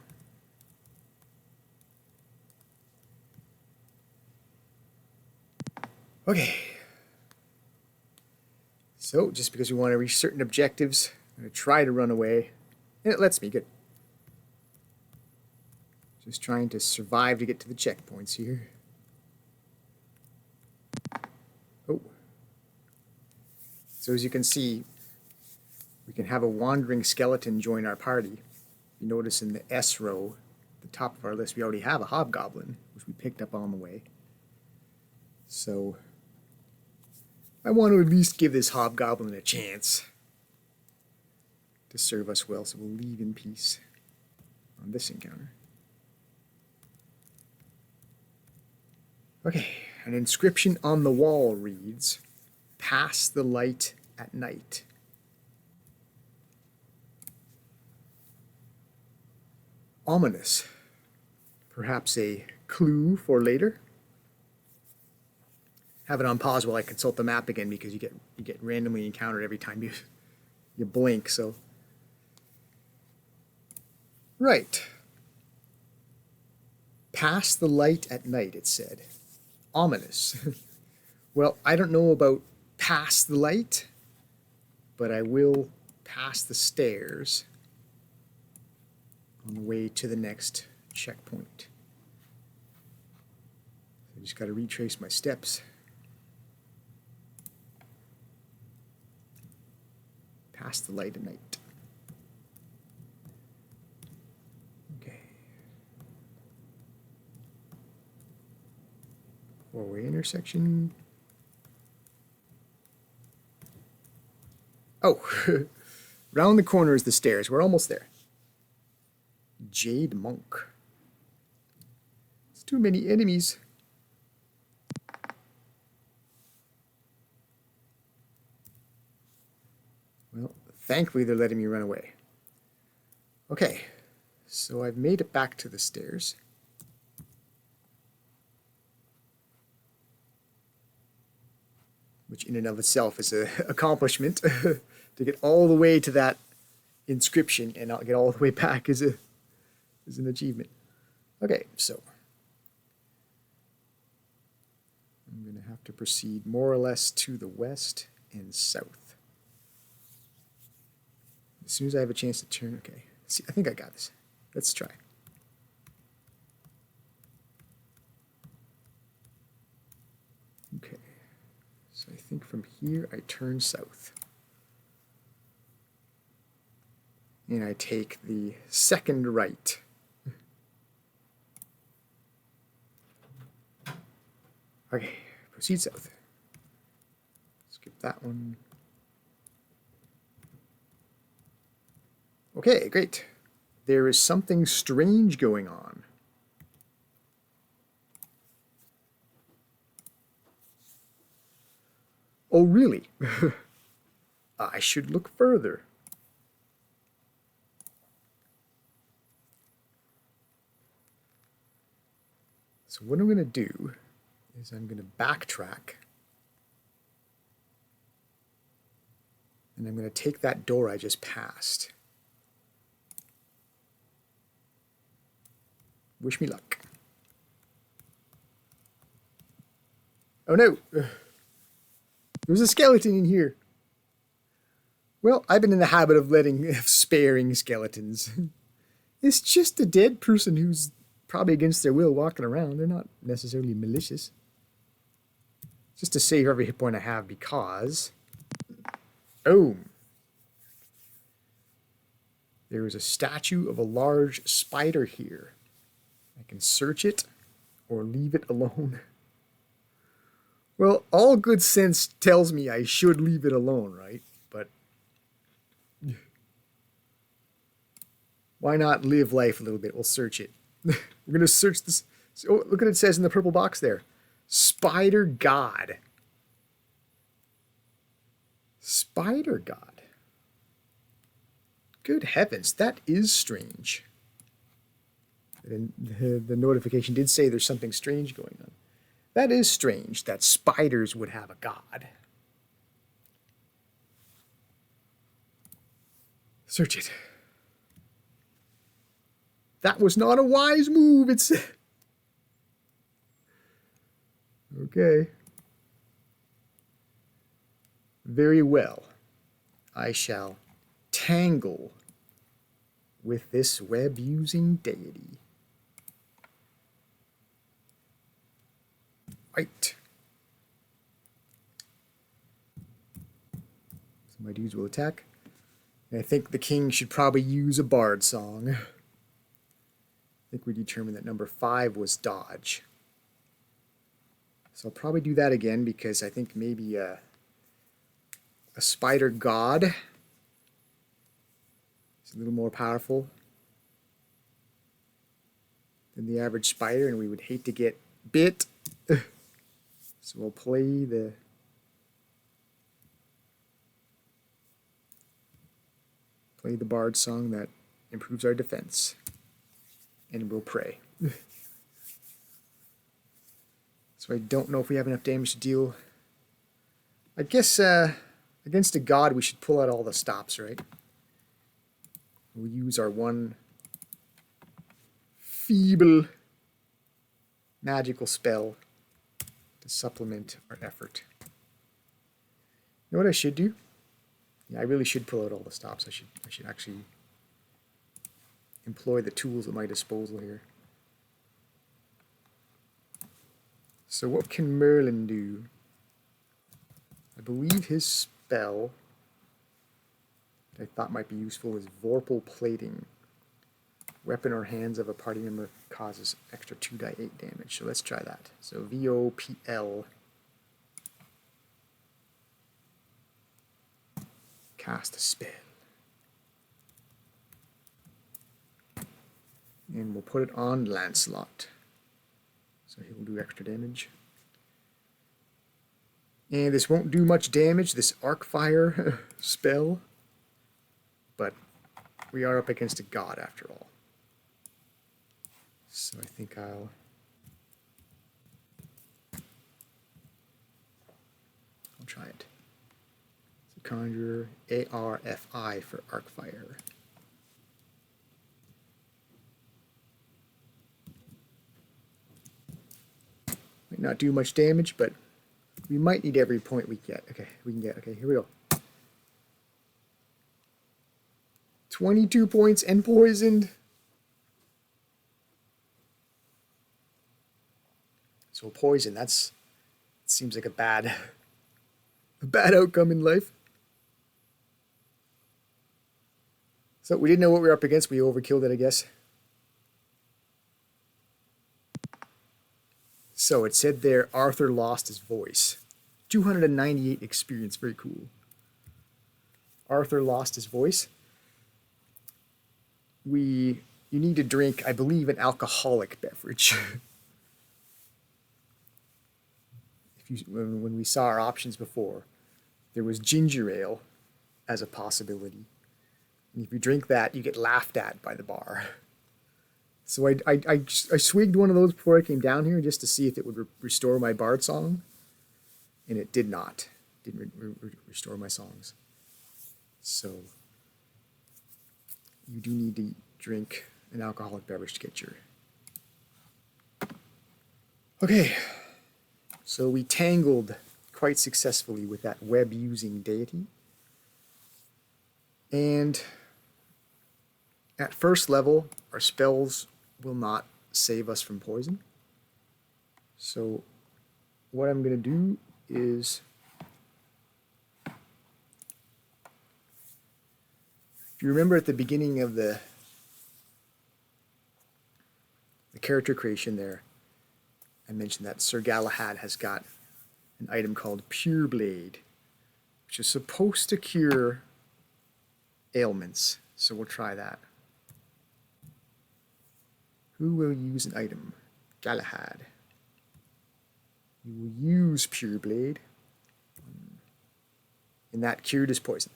Okay. So, just because we want to reach certain objectives, I'm going to try to run away. And it lets me. Good. Just trying to survive to get to the checkpoints here. Oh. So as you can see, we can have a wandering skeleton join our party. You notice in the S row, the top of our list, we already have a hobgoblin, which we picked up on the way. So I want to at least give this hobgoblin a chance to serve us well, so we'll leave in peace on this encounter. Okay, an inscription on the wall reads, "Pass the light at night." Ominous. Perhaps a clue for later. Have it on pause while I consult the map again because you get randomly encountered every time you blink, so. Right. Pass the light at night, it said. Ominous. Well, I don't know about pass the light, but I will pass the stairs on the way to the next checkpoint. I just got to retrace my steps. Pass the light at night. Okay. 4-way intersection. Oh, round the corner is the stairs. We're almost there. Jade Monk. It's too many enemies. Well, thankfully they're letting me run away. Okay, so I've made it back to the stairs. Which in and of itself is an accomplishment. To get all the way to that inscription and not get all the way back is an achievement. Okay, so I'm going to have to proceed more or less to the west and south. As soon as I have a chance to turn, okay. See, I think I got this. Let's try. Okay, so I think from here I turn south. And I take the second right. Okay, proceed south. Skip that one. Okay, great. There is something strange going on. Oh, really? I should look further. So what I'm going to do is I'm going to backtrack. And I'm going to take that door I just passed. Wish me luck. Oh no! There's a skeleton in here. Well, I've been in the habit of sparing skeletons. It's just a dead person who's probably against their will walking around. They're not necessarily malicious. Just to save every hit point I have because... Oh! There is a statue of a large spider here. I can search it or leave it alone. Well, all good sense tells me I should leave it alone, right? But why not live life a little bit? We'll search it. We're going to search this. Oh, look what it says in the purple box there. Spider God. Spider God. Good heavens, that is strange. And the notification did say there's something strange going on. That is strange that spiders would have a god. Search it. That was not a wise move, it said. Okay. Very well. I shall tangle with this web-using deity. Right. So my dudes will attack. And I think the king should probably use a bard song. I think we determined that number 5 was dodge. So I'll probably do that again because I think maybe a spider god is a little more powerful than the average spider, and we would hate to get bit. So we'll play the bard song that improves our defense, and we'll pray. So I don't know if we have enough damage to deal. I guess against a god we should pull out all the stops, right? We'll use our one feeble magical spell to supplement our effort. You know what I should do? Yeah, I really should pull out all the stops. I should actually employ the tools at my disposal here. So what can Merlin do? I believe his spell that I thought might be useful is Vorpal Plating. Weapon or hands of a party member causes extra 2d8 damage. So let's try that. So VOPL. Cast a spell. And we'll put it on Lancelot. So he'll do extra damage. And this won't do much damage, this Arcfire spell. But we are up against a god after all. So I think I'll try it. So Conjurer, ARFI for Arcfire. Might not do much damage, but we might need every point we get. Okay, we can get. Okay, here we go. 22 points and poisoned. So poison, that seems like a bad outcome in life. So we didn't know what we were up against. We overkilled it, I guess. So it said there, Arthur lost his voice. 298 experience, very cool. Arthur lost his voice. You need to drink, I believe, an alcoholic beverage. When we saw our options before, there was ginger ale as a possibility. And if you drink that, you get laughed at by the bar. So I swigged one of those before I came down here just to see if it would restore my bard song, and it did not. Didn't restore my songs. So you do need to drink an alcoholic beverage to get your... Okay, so we tangled quite successfully with that web-using deity. And at first level, our spells will not save us from poison. So what I'm going to do is, if you remember at the beginning of the character creation there, I mentioned that Sir Galahad has got an item called Pure Blade, which is supposed to cure ailments. So we'll try that. Who will use an item? Galahad. You will use Pure Blade. And that cured his poison.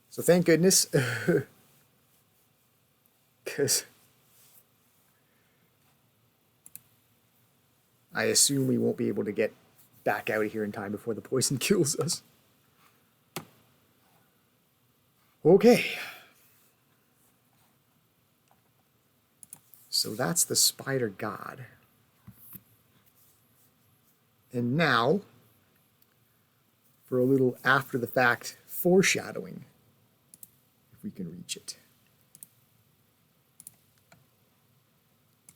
So thank goodness. Because I assume we won't be able to get back out of here in time before the poison kills us. Okay. So that's the spider god. And now, for a little after the fact foreshadowing, if we can reach it.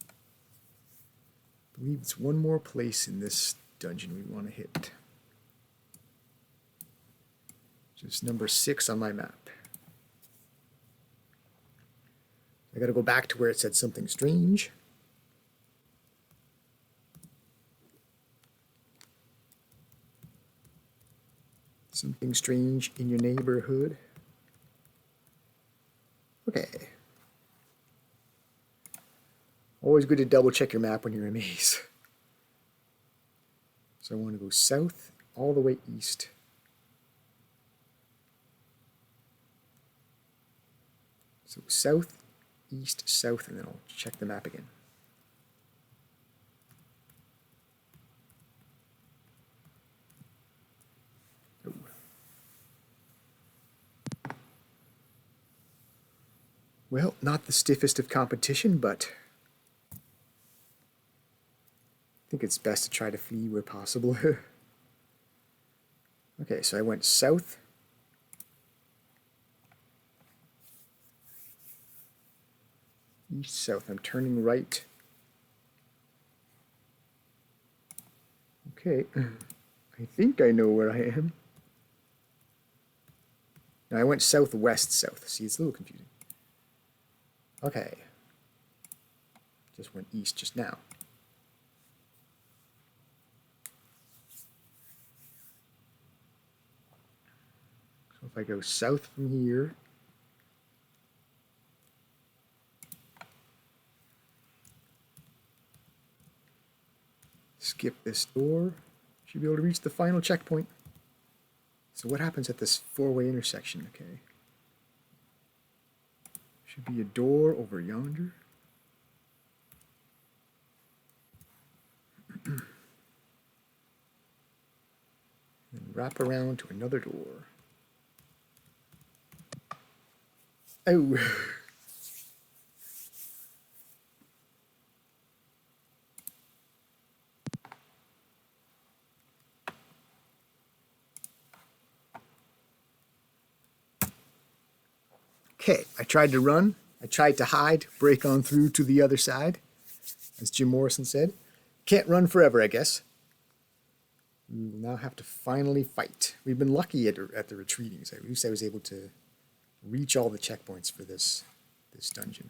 I believe it's one more place in this dungeon we want to hit. Just number 6 on my map. I gotta go back to where it said something strange. Something strange in your neighborhood. Okay. Always good to double check your map when you're in a maze. So I want to go south all the way east. So south, east, south, and then I'll check the map again. Oh. Well, not the stiffest of competition, but I think it's best to try to flee where possible. Okay, so I went south. East, south. I'm turning right. Okay. I think I know where I am. Now I went southwest, south. See, it's a little confusing. Okay. Just went east just now. So if I go south from here, skip this door, should be able to reach the final checkpoint. So what happens at this 4-way intersection? Okay. Should be a door over yonder. And wrap around to another door. Oh. Okay, I tried to run. I tried to hide, break on through to the other side, as Jim Morrison said. Can't run forever, I guess. We will now have to finally fight. We've been lucky at the retreatings. At least I was able to reach all the checkpoints for this dungeon,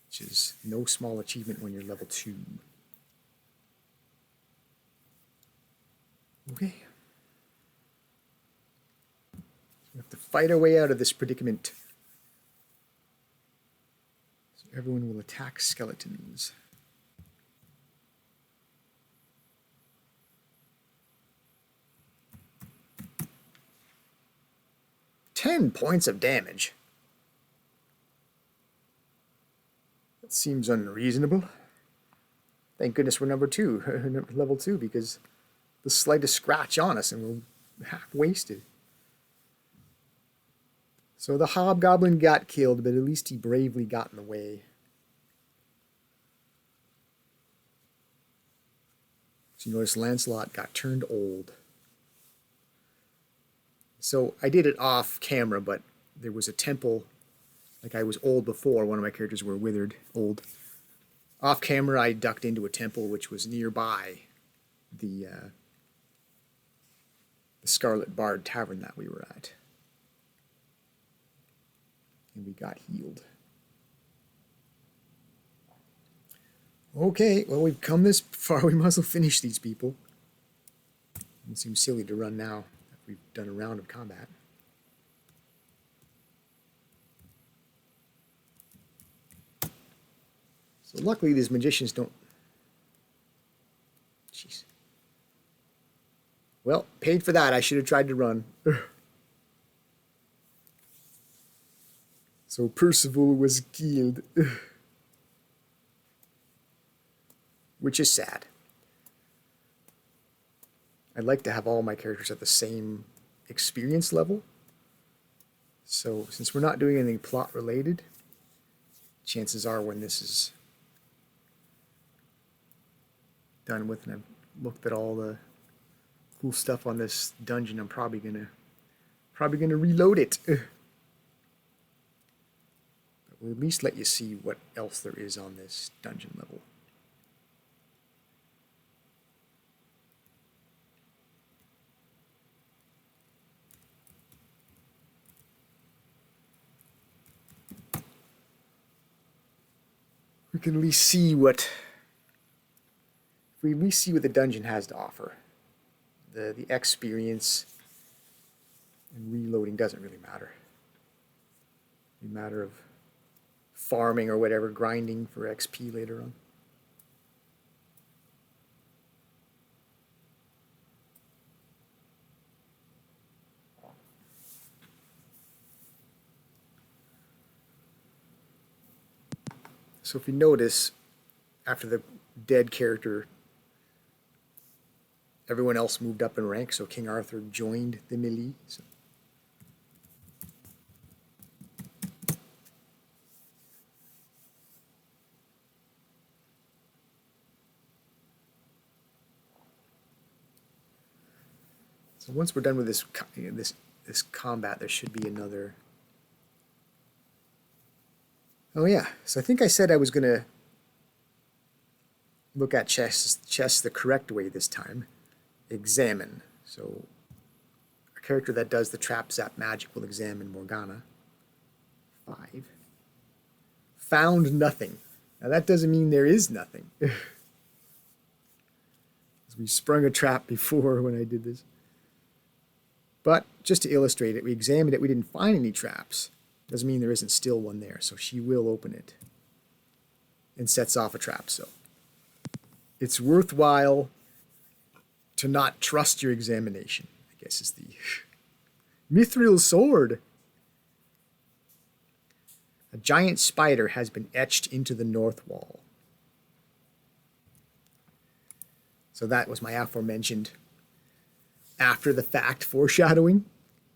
which is no small achievement when you're level 2. Okay. We have to fight our way out of this predicament. So everyone will attack skeletons. "10 points of damage." That seems unreasonable. Thank goodness we're number 2, level 2, because the slightest scratch on us and we're half wasted. So the hobgoblin got killed, but at least he bravely got in the way. So you notice Lancelot got turned old. So I did it off camera, but there was a temple, like I was old before, one of my characters were withered, old. Off camera I ducked into a temple which was nearby the Scarlet Bard Tavern that we were at. And we got healed. Okay, well, we've come this far. We must as well finish these people. It seems silly to run now that we've done a round of combat. So luckily these magicians don't... Jeez. Well, paid for that. I should have tried to run. So Percival was killed. Which is sad. I'd like to have all my characters at the same experience level. So since we're not doing anything plot related, chances are when this is done with and I've looked at all the cool stuff on this dungeon, I'm probably gonna reload it. But we'll at least let you see what else there is on this dungeon level. We can at least see what the dungeon has to offer. The experience and reloading doesn't really matter. It's a matter of farming or whatever, grinding for XP later on. So if you notice, after the dead character, everyone else moved up in rank, so King Arthur joined the melee. So once we're done with this combat, there should be another... Oh yeah, so I think I said I was going to look at chess the correct way this time. Examine. So a character that does the trap zap magic will examine Morgana. 5. Found nothing. Now that doesn't mean there is nothing. We sprung a trap before when I did this. But just to illustrate it, we examined it, we didn't find any traps. Doesn't mean there isn't still one there, so she will open it and sets off a trap. So it's worthwhile to not trust your examination, I guess is the Mithril sword. A giant spider has been etched into the north wall. So that was my aforementioned after the fact foreshadowing,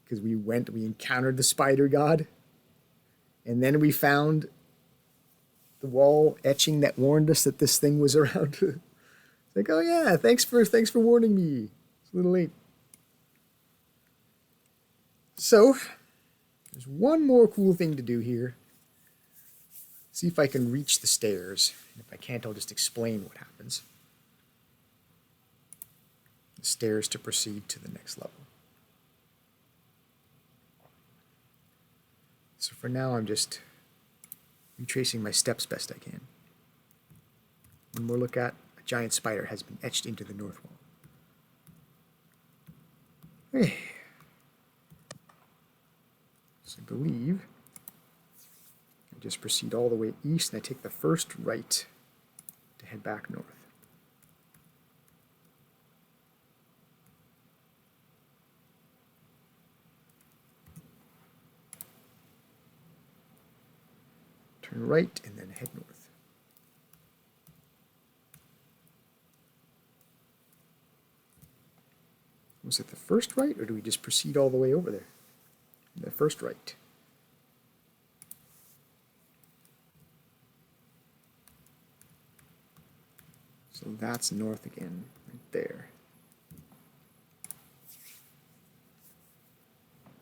because we encountered the spider god. And then we found the wall etching that warned us that this thing was around. It's like, oh yeah, thanks for warning me. It's a little late. So, there's one more cool thing to do here. See if I can reach the stairs. If I can't, I'll just explain what happens. The stairs to proceed to the next level. So for now, I'm just retracing my steps best I can. One more look at a giant spider has been etched into the north wall. Hey. So I believe I just proceed all the way east and I take the first right to head back north. Turn right and then head north. Was it the first right, or do we just proceed all the way over there? The first right. So that's north again, right there.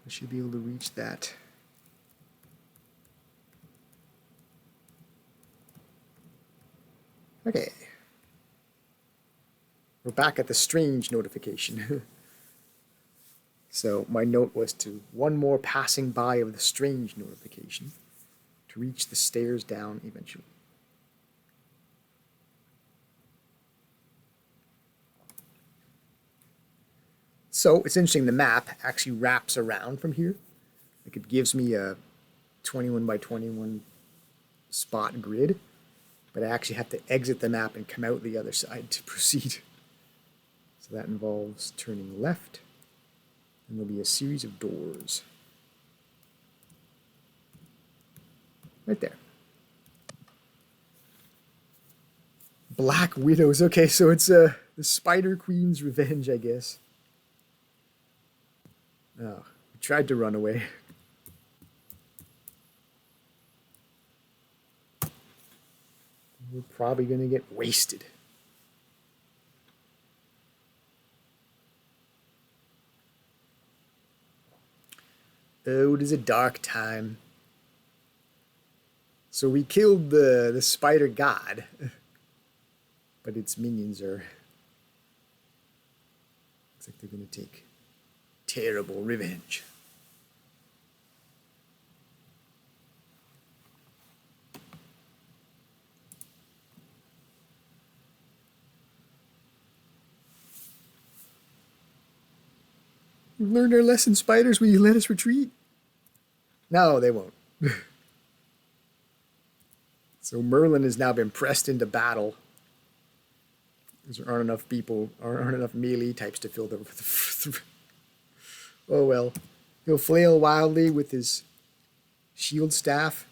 I should be able to reach that. Okay. We're back at the strange notification. So my note was to one more passing by of the strange notification to reach the stairs down eventually. So it's interesting, the map actually wraps around from here. Like it gives me a 21 by 21 spot grid, but I actually have to exit the map and come out the other side to proceed. So that involves turning left, and there'll be a series of doors. Right there. Black Widows. Okay, so it's the Spider Queen's revenge, I guess. Oh, we tried to run away. We're probably going to get wasted. Oh, it is a dark time. So we killed the spider god, but its minions are... Looks like they're going to take terrible revenge. We've learned our lesson, spiders. Will you let us retreat? No, they won't. So Merlin has now been pressed into battle. There aren't enough people, aren't enough melee types to fill the... Oh well. He'll flail wildly with his shield staff.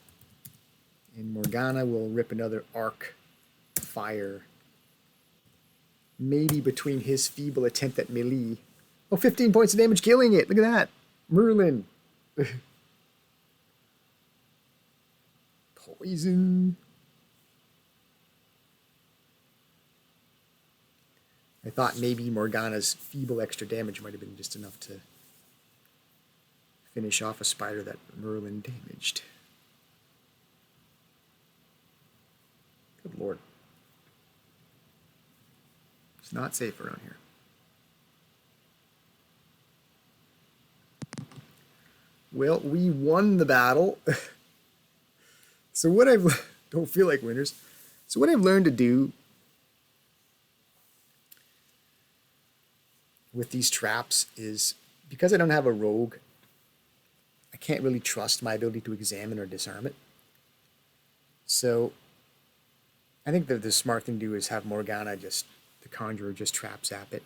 And Morgana will rip another arc fire. Maybe between his feeble attempt at melee. Oh, 15 points of damage, killing it. Look at that. Merlin. Poison. I thought maybe Morgana's feeble extra damage might have been just enough to finish off a spider that Merlin damaged. Good lord. It's not safe around here. Well, we won the battle. So what I've... Don't feel like winners. So what I've learned to do with these traps is, because I don't have a rogue, I can't really trust my ability to examine or disarm it. So I think that the smart thing to do is have Morgana just, the Conjurer, just trap zap it.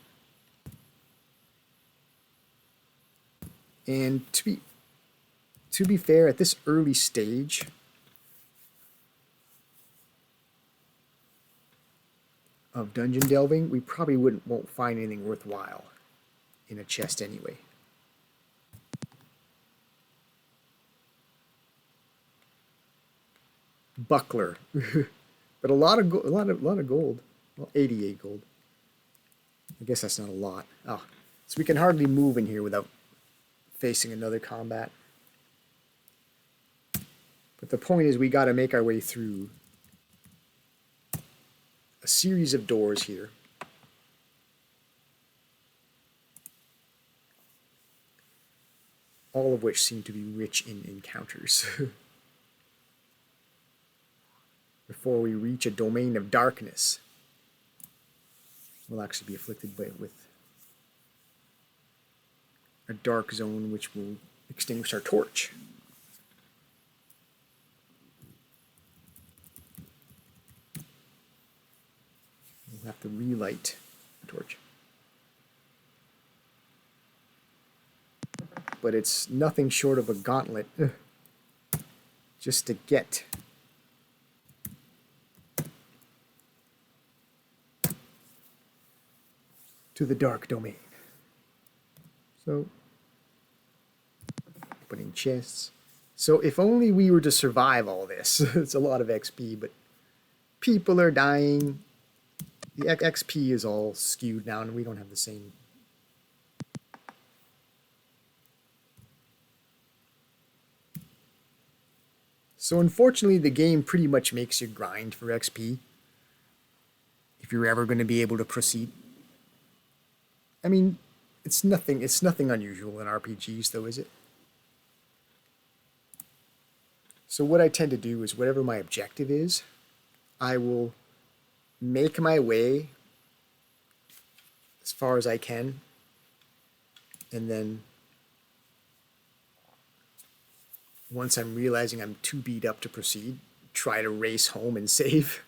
And to be fair, at this early stage, of dungeon delving, we probably won't find anything worthwhile in a chest anyway. Buckler, but a lot of gold. Well, 88 gold. I guess that's not a lot. Oh, so we can hardly move in here without facing another combat. But the point is, we got to make our way through a series of doors here. All of which seem to be rich in encounters. Before we reach a domain of darkness, we'll actually be afflicted with a dark zone which will extinguish our torch. We'll have to relight the torch. But it's nothing short of a gauntlet just to get to the dark domain. So, opening chests. So if only we were to survive all this. It's a lot of XP, but people are dying. The XP is all skewed now, and we don't have the same. So unfortunately, the game pretty much makes you grind for XP if you're ever going to be able to proceed. I mean, it's nothing unusual in RPGs, though, is it? So what I tend to do is whatever my objective is, I will make my way as far as I can, and then once I'm realizing I'm too beat up to proceed, try to race home and save.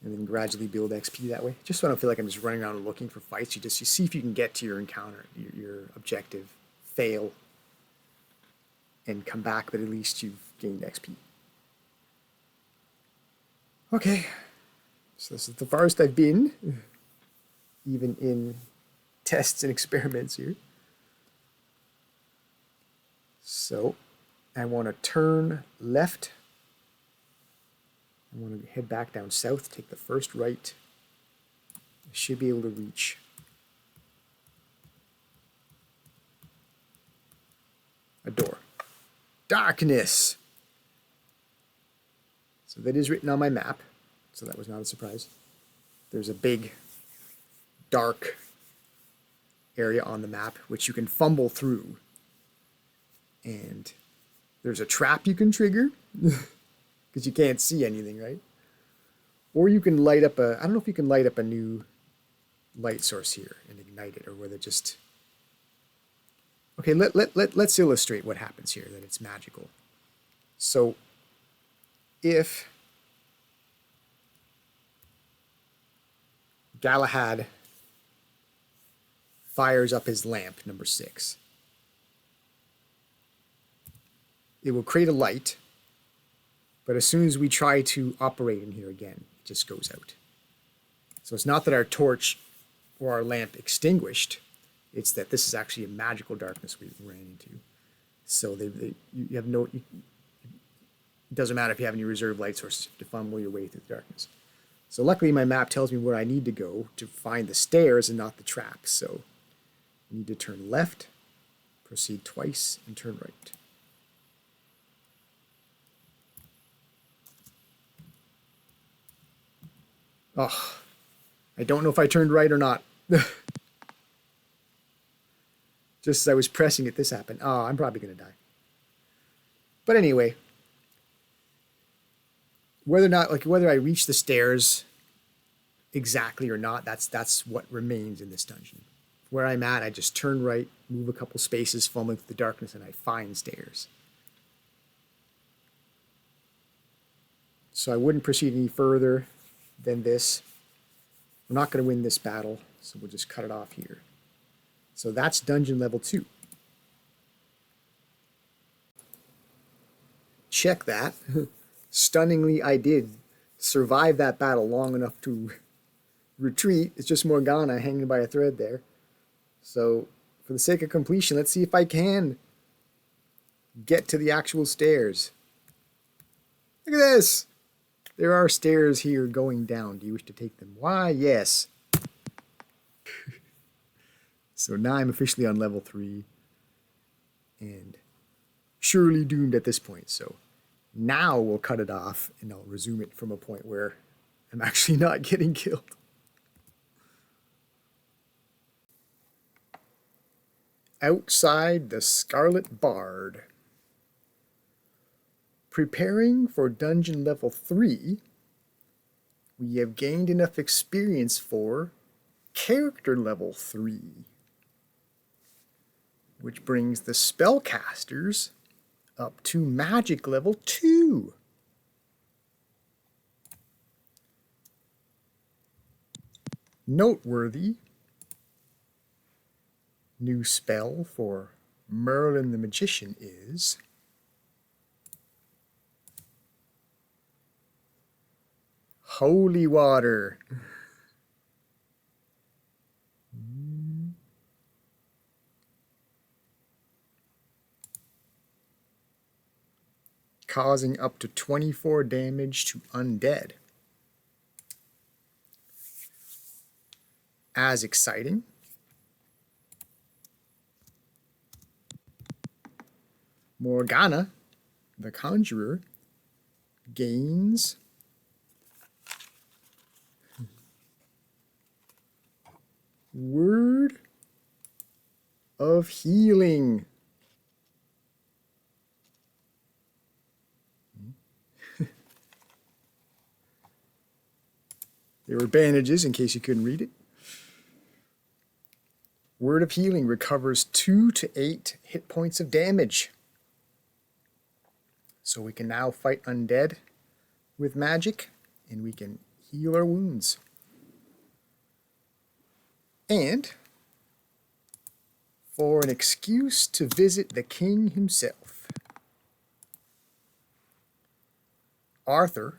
And then gradually build XP that way. Just so I don't feel like I'm just running around looking for fights. You see if you can get to your encounter, your objective, fail, and come back, but at least you've gained XP. Okay, so this is the farthest I've been, even in tests and experiments here. So I want to turn left. I want to head back down south, take the first right. I should be able to reach a door. Darkness! So that is written on my map, so that was not a surprise. There's a big, dark area on the map, which you can fumble through. And there's a trap you can trigger, because you can't see anything, right? Or you can light up I don't know if you can light up a new light source here and ignite it, or whether just... Okay, let's illustrate what happens here, that it's magical. So, if Galahad fires up his lamp, number 6, it will create a light, but as soon as we try to operate in here again, it just goes out. So it's not that our torch or our lamp extinguished, it's that this is actually a magical darkness we ran into. So you have no... it doesn't matter if you have any reserve light sources to fumble your way through the darkness. So luckily my map tells me where I need to go to find the stairs and not the trap. So I need to turn left, proceed twice, and turn right. Oh, I don't know if I turned right or not. Just as I was pressing it, this happened. Oh, I'm probably going to die. But anyway, whether I reach the stairs exactly or not, that's what remains in this dungeon. Where I'm at, I just turn right, move a couple spaces, fumbling through the darkness, and I find stairs. So I wouldn't proceed any further than this. We're not going to win this battle, so we'll just cut it off here. So that's dungeon level 2. Check that. Stunningly, I did survive that battle long enough to retreat. It's just Morgana hanging by a thread there. So, for the sake of completion, let's see if I can get to the actual stairs. Look at this! There are stairs here going down. Do you wish to take them? Why, yes. So now I'm officially on level 3. And surely doomed at this point. So now we'll cut it off and I'll resume it from a point where I'm actually not getting killed. Outside the Scarlet Bard. Preparing for dungeon level 3, we have gained enough experience for character level 3, which brings the spellcasters up to magic level 2. Noteworthy new spell for Merlin the Magician is Holy Water. causing up to 24 damage to undead. As exciting, Morgana, the Conjurer, gains Word of Healing. There were bandages in case you couldn't read it. Word of Healing recovers 2 to 8 hit points of damage. So we can now fight undead with magic, and we can heal our wounds. And for an excuse to visit the king himself, Arthur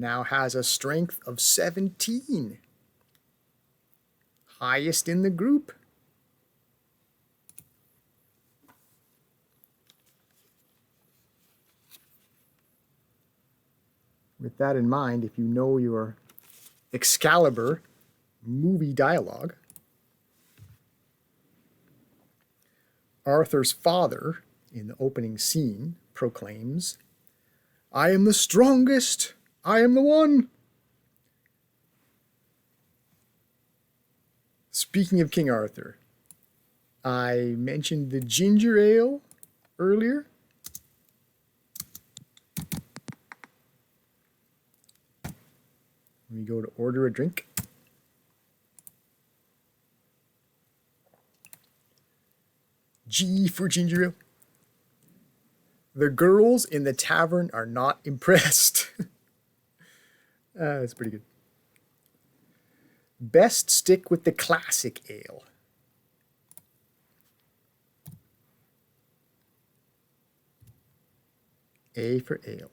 now has a strength of 17. Highest in the group. With that in mind, if you know your Excalibur movie dialogue, Arthur's father, in the opening scene, proclaims, "I am the strongest! I am the one!" Speaking of King Arthur, I mentioned the ginger ale earlier. We go to order a drink. G for ginger ale. The girls in the tavern are not impressed. That's pretty good. Best stick with the classic ale. A for ale.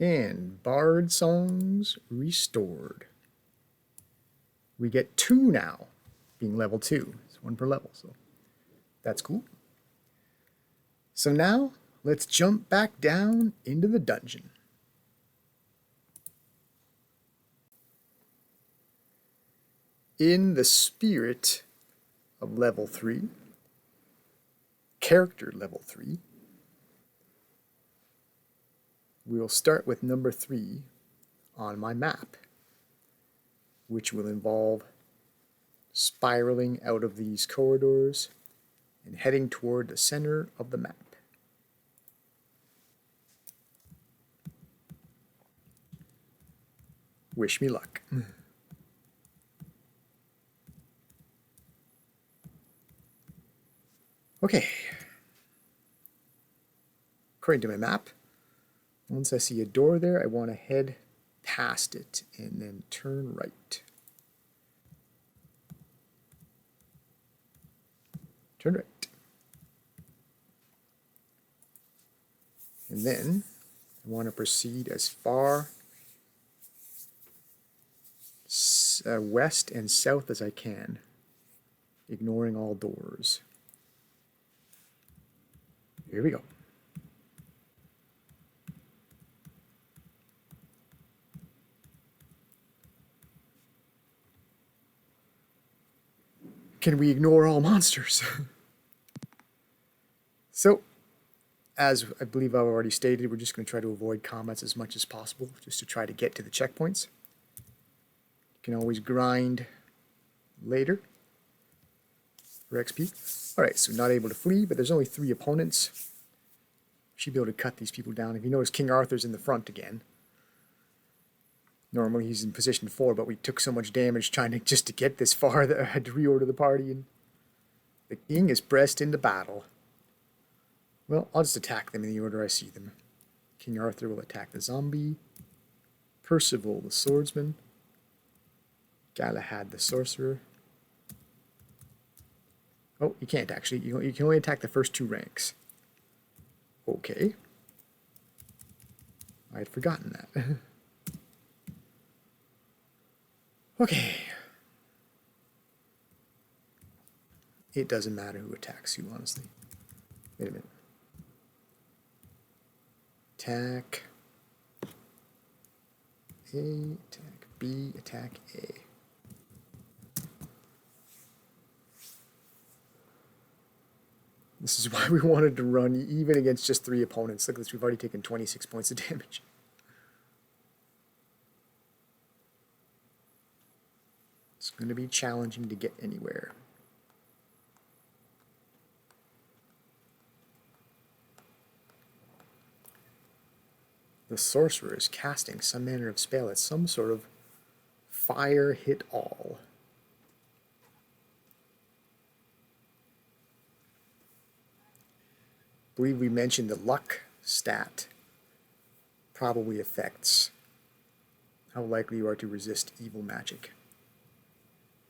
And Bard Songs restored. We get 2 now, being level 2. It's 1 per level, so that's cool. So now, let's jump back down into the dungeon. In the spirit of level 3, character level 3, we'll start with number 3 on my map, which will involve spiraling out of these corridors and heading toward the center of the map. Wish me luck. Okay. According to my map, once I see a door there, I want to head past it and then turn right. Turn right. And then I want to proceed as far west and south as I can, ignoring all doors. Here we go. Can we ignore all monsters? So, as I believe I've already stated, we're just going to try to avoid combats as much as possible, just to try to get to the checkpoints. You can always grind later for XP. Alright, so not able to flee, but there's only 3 opponents. Should be able to cut these people down. If you notice, King Arthur's in the front again. Normally he's in position 4, but we took so much damage trying to just to get this far that I had to reorder the party, and the king is pressed into battle. Well, I'll just attack them in the order I see them. King Arthur will attack the zombie, Percival the swordsman, Galahad the sorcerer. Oh, you can't actually. You can only attack the first 2 ranks. Okay. I had forgotten that. Okay. It doesn't matter who attacks you, honestly. Wait a minute. attack A, attack B, attack A. This is why we wanted to run even against just 3 opponents. Look at this, we've already taken 26 points of damage. It's going to be challenging to get anywhere. The sorcerer is casting some manner of spell. It's some sort of fire hit all. I believe we mentioned the luck stat probably affects how likely you are to resist evil magic,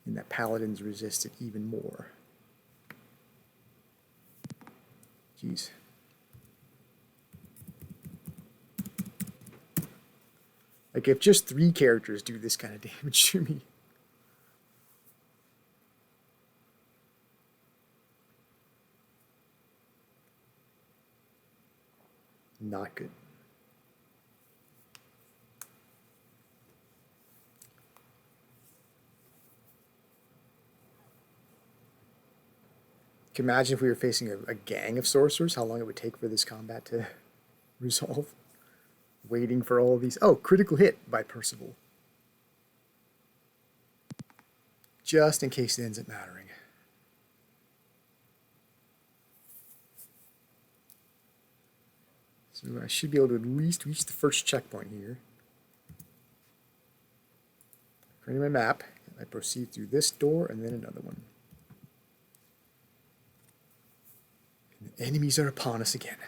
and that paladins resist it even more. Jeez. Like, if just 3 characters do this kind of damage to me. Not good. Can you imagine if we were facing a gang of sorcerers, how long it would take for this combat to resolve? Waiting for all of these. Oh, critical hit by Percival. Just in case it ends up mattering. So I should be able to at least reach the first checkpoint here. Creating my map, I proceed through this door and then another one. And the enemies are upon us again.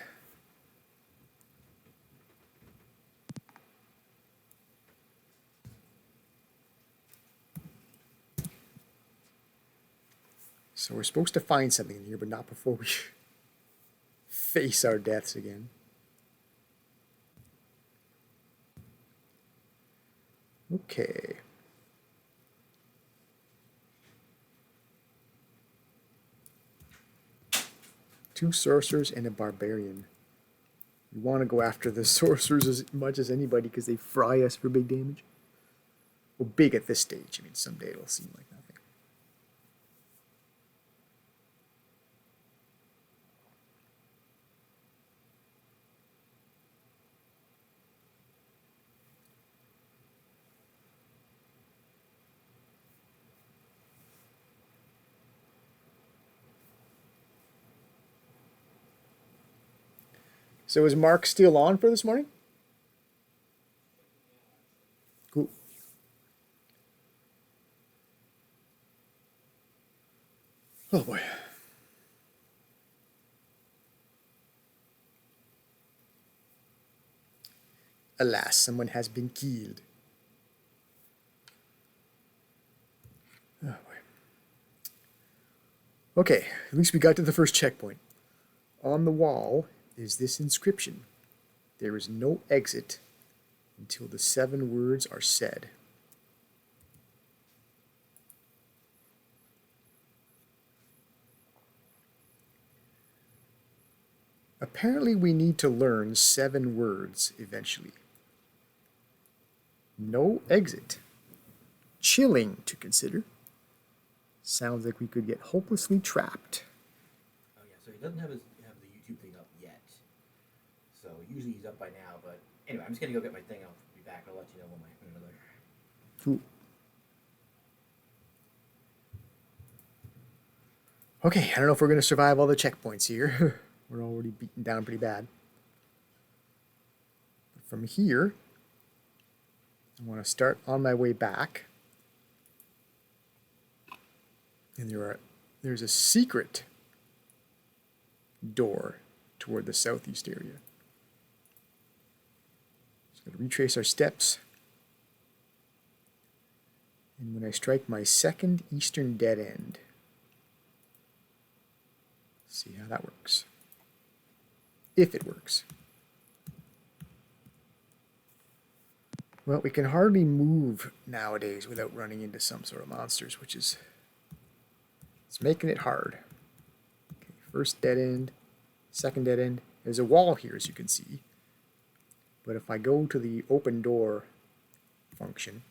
So we're supposed to find something in here, but not before we face our deaths again. Okay. Two sorcerers and a barbarian. We want to go after the sorcerers as much as anybody because they fry us for big damage. Well, big at this stage. I mean, someday it'll seem like nothing. So is Mark still on for this morning? Cool. Oh boy. Alas, someone has been killed. Oh boy. Okay, at least we got to the first checkpoint. On the wall is this inscription. There is no exit until the 7 words are said. Apparently we need to learn 7 words eventually. No exit. Chilling to consider. Sounds like we could get hopelessly trapped. Oh yeah, so he doesn't have the YouTube thing up yet. So usually he's up by now, but anyway, I'm just gonna go get my thing. I'll be back. I'll let you know when another. Cool. Okay, I don't know if we're gonna survive all the checkpoints here. We're already beaten down pretty bad. But from here, I want to start on my way back. And there's a secret door toward the southeast area. Just got to retrace our steps. And when I strike my second eastern dead end, see how that works. If it works. Well, we can hardly move nowadays without running into some sort of monsters, which is... it's making it hard. Okay, first dead end, second dead end. There's a wall here, as you can see. But if I go to the open door function,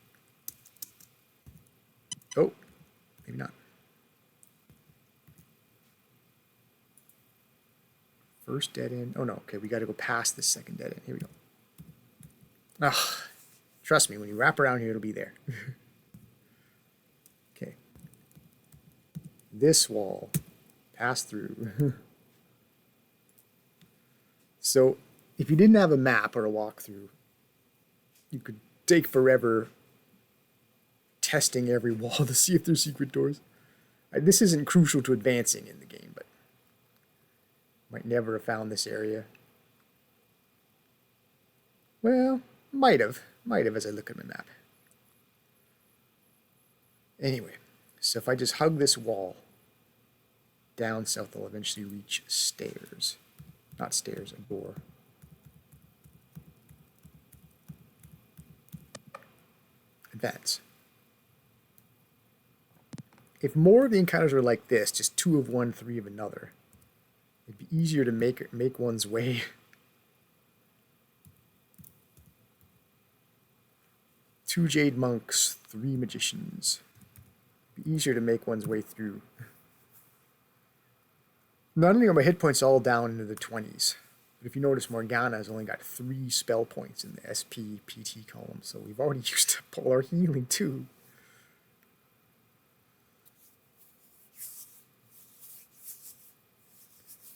oh, maybe not. First dead end. Oh no, okay, we got to go past this second dead end. Here we go. Ah, trust me, when you wrap around here, it'll be there. Okay. This wall, pass through. So, if you didn't have a map or a walkthrough, you could take forever testing every wall to see if there's secret doors. This isn't crucial to advancing in the game, but might never have found this area. Well, might have as I look at my map. Anyway, so if I just hug this wall, down south I'll eventually reach stairs. Not stairs, a door. Advance. If more of the encounters were like this, just 2 of one, 3 of another, it'd be easier to make one's way. 2 Jade Monks, 3 Magicians. It'd be easier to make one's way through. Not only are my hit points all down into the 20s, but if you notice, Morgana has only got 3 spell points in the SP PT column, so we've already used up all our healing too.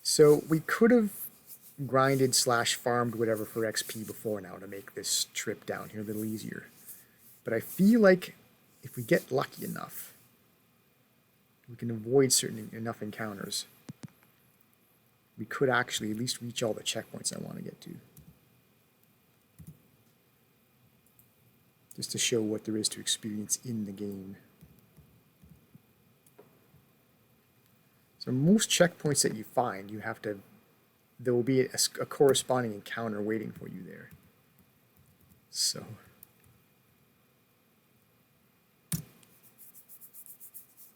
So we could have grinded / farmed whatever for XP before now to make this trip down here a little easier. But I feel like if we get lucky enough, we can avoid certain enough encounters. We could actually at least reach all the checkpoints I want to get to. Just to show what there is to experience in the game. So most checkpoints that you find, there will be a corresponding encounter waiting for you there. So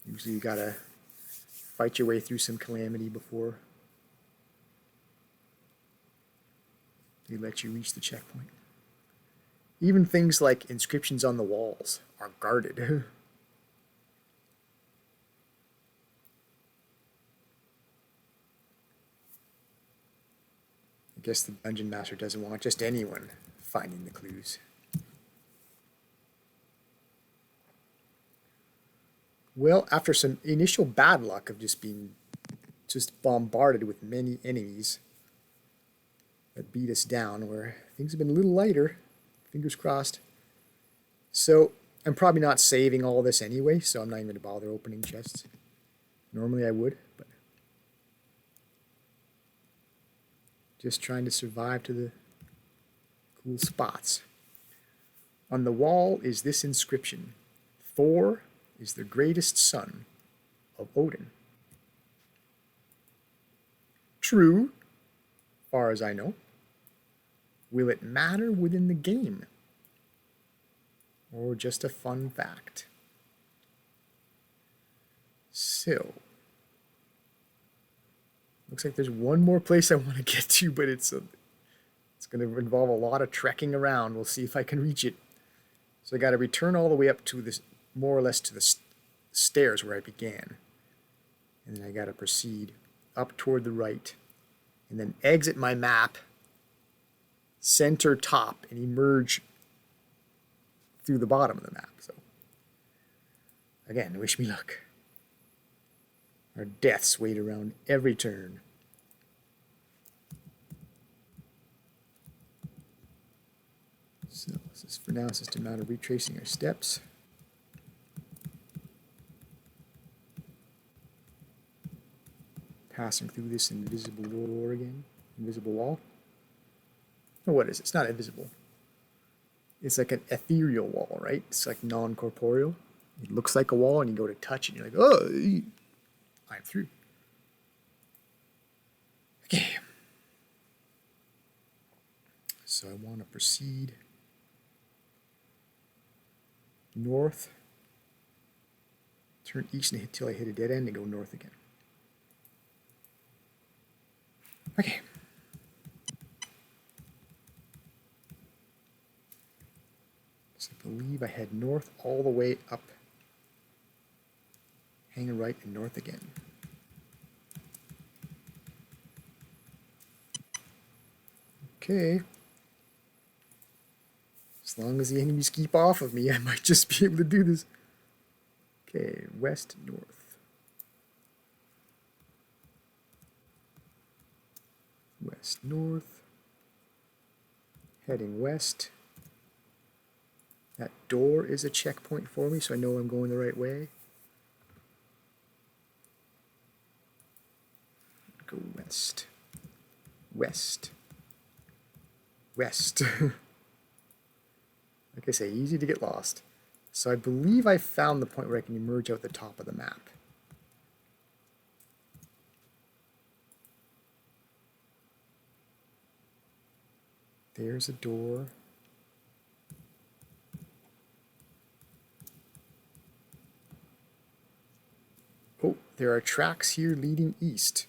usually you gotta fight your way through some calamity before they let you reach the checkpoint. Even things like inscriptions on the walls are guarded. I guess the Dungeon Master doesn't want just anyone finding the clues. Well, after some initial bad luck of just being bombarded with many enemies that beat us down, where things have been a little lighter, fingers crossed. So I'm probably not saving all this anyway, so I'm not even going to bother opening chests. Normally I would, but just trying to survive to the cool spots. On the wall is this inscription: Thor is the greatest son of Odin. True, far as I know. Will it matter within the game? Or just a fun fact? So, looks like there's one more place I want to get to, but it's going to involve a lot of trekking around. We'll see if I can reach it. So I got to return all the way up to this, more or less to the stairs where I began. And then I got to proceed up toward the right, and then exit my map, center top, and emerge through the bottom of the map. So again, wish me luck. Our deaths wait around every turn. So this is, for now, it's just a matter of retracing our steps. Passing through this invisible door again. Invisible wall. Oh, what is it? It's not invisible. It's like an ethereal wall, right? It's like non-corporeal. It looks like a wall, and you go to touch it, and you're like, oh, I'm through. Okay. So I want to proceed north, turn east until I hit a dead end, and go north again. Okay. believe I head north all the way up. Hang a right and north again. Okay. As long as the enemies keep off of me, I might just be able to do this. Okay, west, north. West, north. Heading west. That door is a checkpoint for me, so I know I'm going the right way. Go west. West. West. Like I say, easy to get lost. So I believe I found the point where I can emerge out the top of the map. There's a door. Oh, there are tracks here leading east.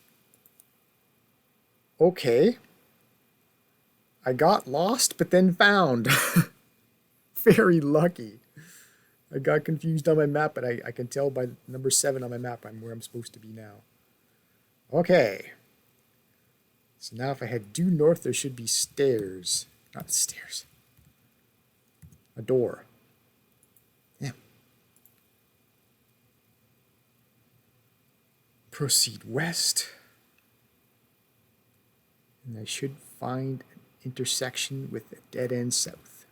Okay. I got lost, but then found. Very lucky. I got confused on my map, but I can tell by number 7 on my map I'm where I'm supposed to be now. Okay. So now if I head due north, there should be stairs. Not stairs. A door. Yeah. Proceed west. And I should find an intersection with a dead end south.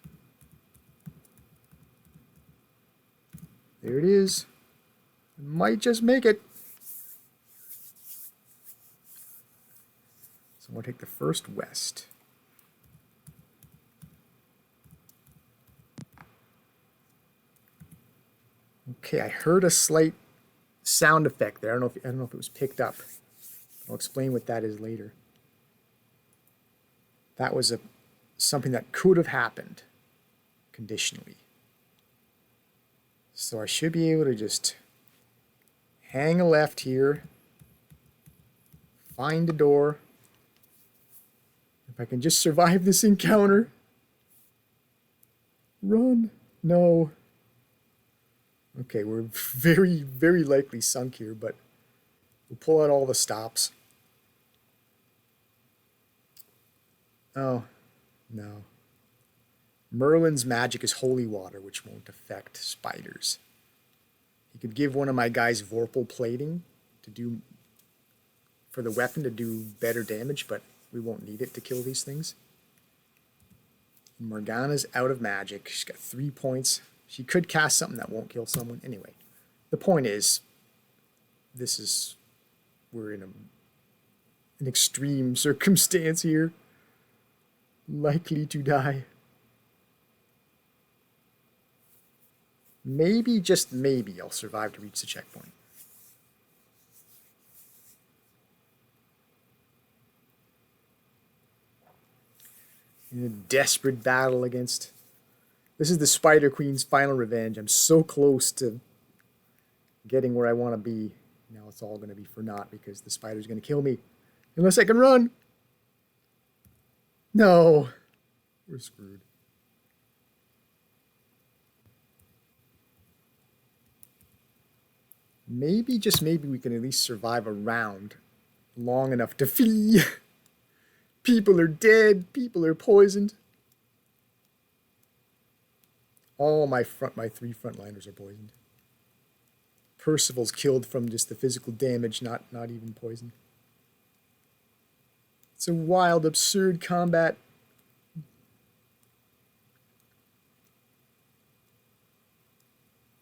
There it is. I might just make it. So I'm going to take the first west. Okay, I heard a slight sound effect there. I don't know if it was picked up. I'll explain what that is later. That was something that could have happened conditionally. So I should be able to just hang a left here, find a door. If I can just survive this encounter. Run. No. Okay, we're very, very likely sunk here, but we'll pull out all the stops. Oh, no. Merlin's magic is holy water, which won't affect spiders. He could give one of my guys Vorpal plating for the weapon to do better damage, but we won't need it to kill these things. Morgana's out of magic. She's got 3 points. She could cast something that won't kill someone. Anyway, the point is, we're in an extreme circumstance here. Likely to die. Maybe, just maybe, I'll survive to reach the checkpoint. In a desperate battle against... This is the Spider Queen's final revenge. I'm so close to getting where I want to be. Now it's all going to be for naught because the spider's going to kill me. Unless I can run. No. We're screwed. Maybe, just maybe, we can at least survive a round long enough to flee. People are dead. People are poisoned. All my 3 frontliners are poisoned. Percival's killed from just the physical damage, not even poison. It's a wild, absurd combat.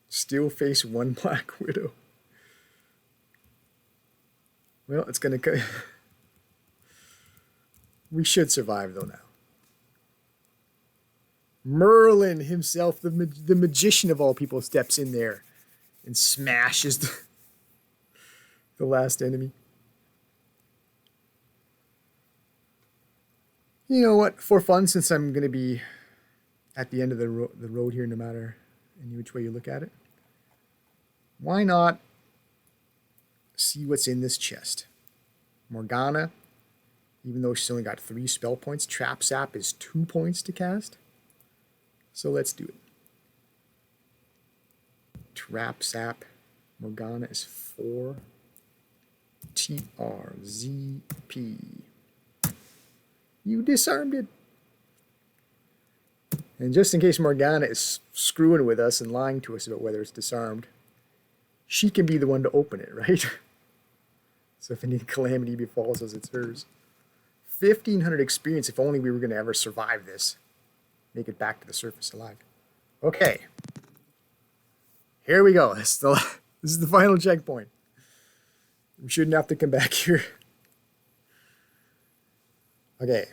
Still face 1 Black Widow. Well, it's going to... We should survive, though, now. Merlin himself, the magician of all people, steps in there and smashes the last enemy. You know what? For fun, since I'm going to be at the end of the road here, no matter any which way you look at it, why not see what's in this chest? Morgana, even though she's only got 3 spell points, Trap Zap is 2 points to cast. So let's do it. Trap Zap Morgana is 4 TRZP. You disarmed it. And just in case Morgana is screwing with us and lying to us about whether it's disarmed, she can be the one to open it, right? So if any calamity befalls us, it's hers. 1,500 experience if only we were going to ever survive this. Make it back to the surface alive. Okay. Here we go. This is the final checkpoint. We shouldn't have to come back here. Okay.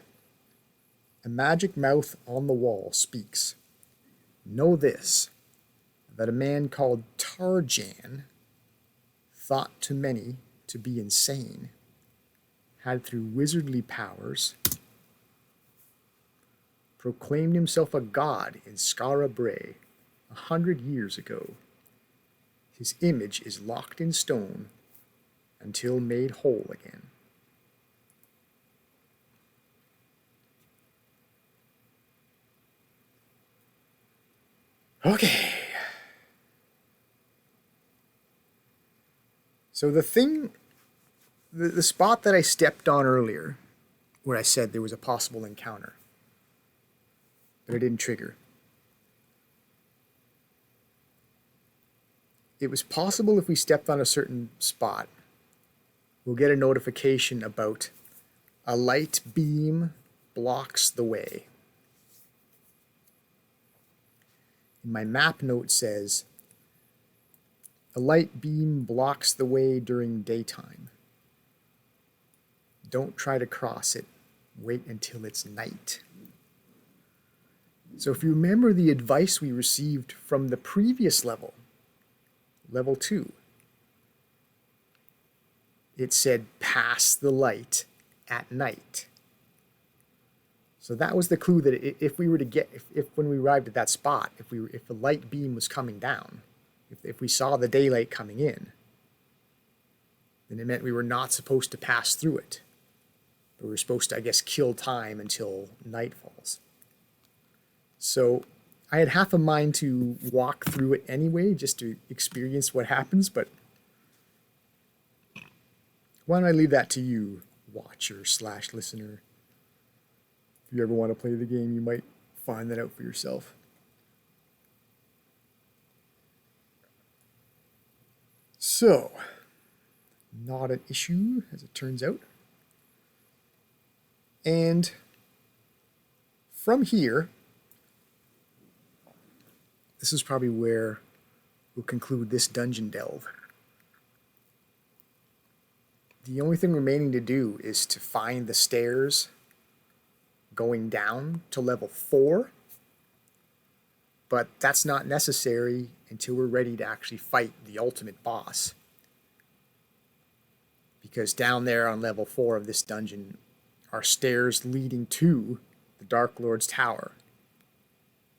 A magic mouth on the wall speaks. Know this, that a man called Tarjan, thought to many to be insane, had through wizardly powers proclaimed himself a god in Skara Brae 100 years ago. His image is locked in stone until made whole again. Okay. So the spot that I stepped on earlier, where I said there was a possible encounter, but it didn't trigger. It was possible if we stepped on a certain spot, we'll get a notification about a light beam blocks the way. My map note says, a light beam blocks the way during daytime. Don't try to cross it. Wait until it's night. So if you remember the advice we received from the previous level, level 2, it said pass the light at night. So that was the clue that if we were to get, if when we arrived at that spot, if the light beam was coming down, if we saw the daylight coming in, then it meant we were not supposed to pass through it. But we were supposed to, I guess, kill time until night falls. So I had half a mind to walk through it anyway, just to experience what happens, but why don't I leave that to you, watcher/listener. If you ever want to play the game, you might find that out for yourself. So, not an issue, as it turns out. And from here, this is probably where we'll conclude this dungeon delve. The only thing remaining to do is to find the stairs going down to level 4, but that's not necessary until we're ready to actually fight the ultimate boss. Because down there on level 4 of this dungeon are stairs leading to the Dark Lord's Tower.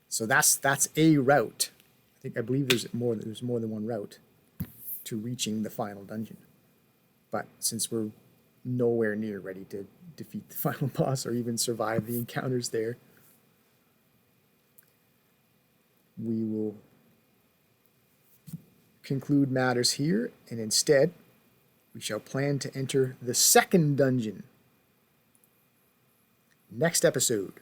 So that's a route. I believe there's more than one route to reaching the final dungeon. But since we're nowhere near ready to defeat the final boss or even survive the encounters there, we will conclude matters here, and instead we shall plan to enter the second dungeon next episode.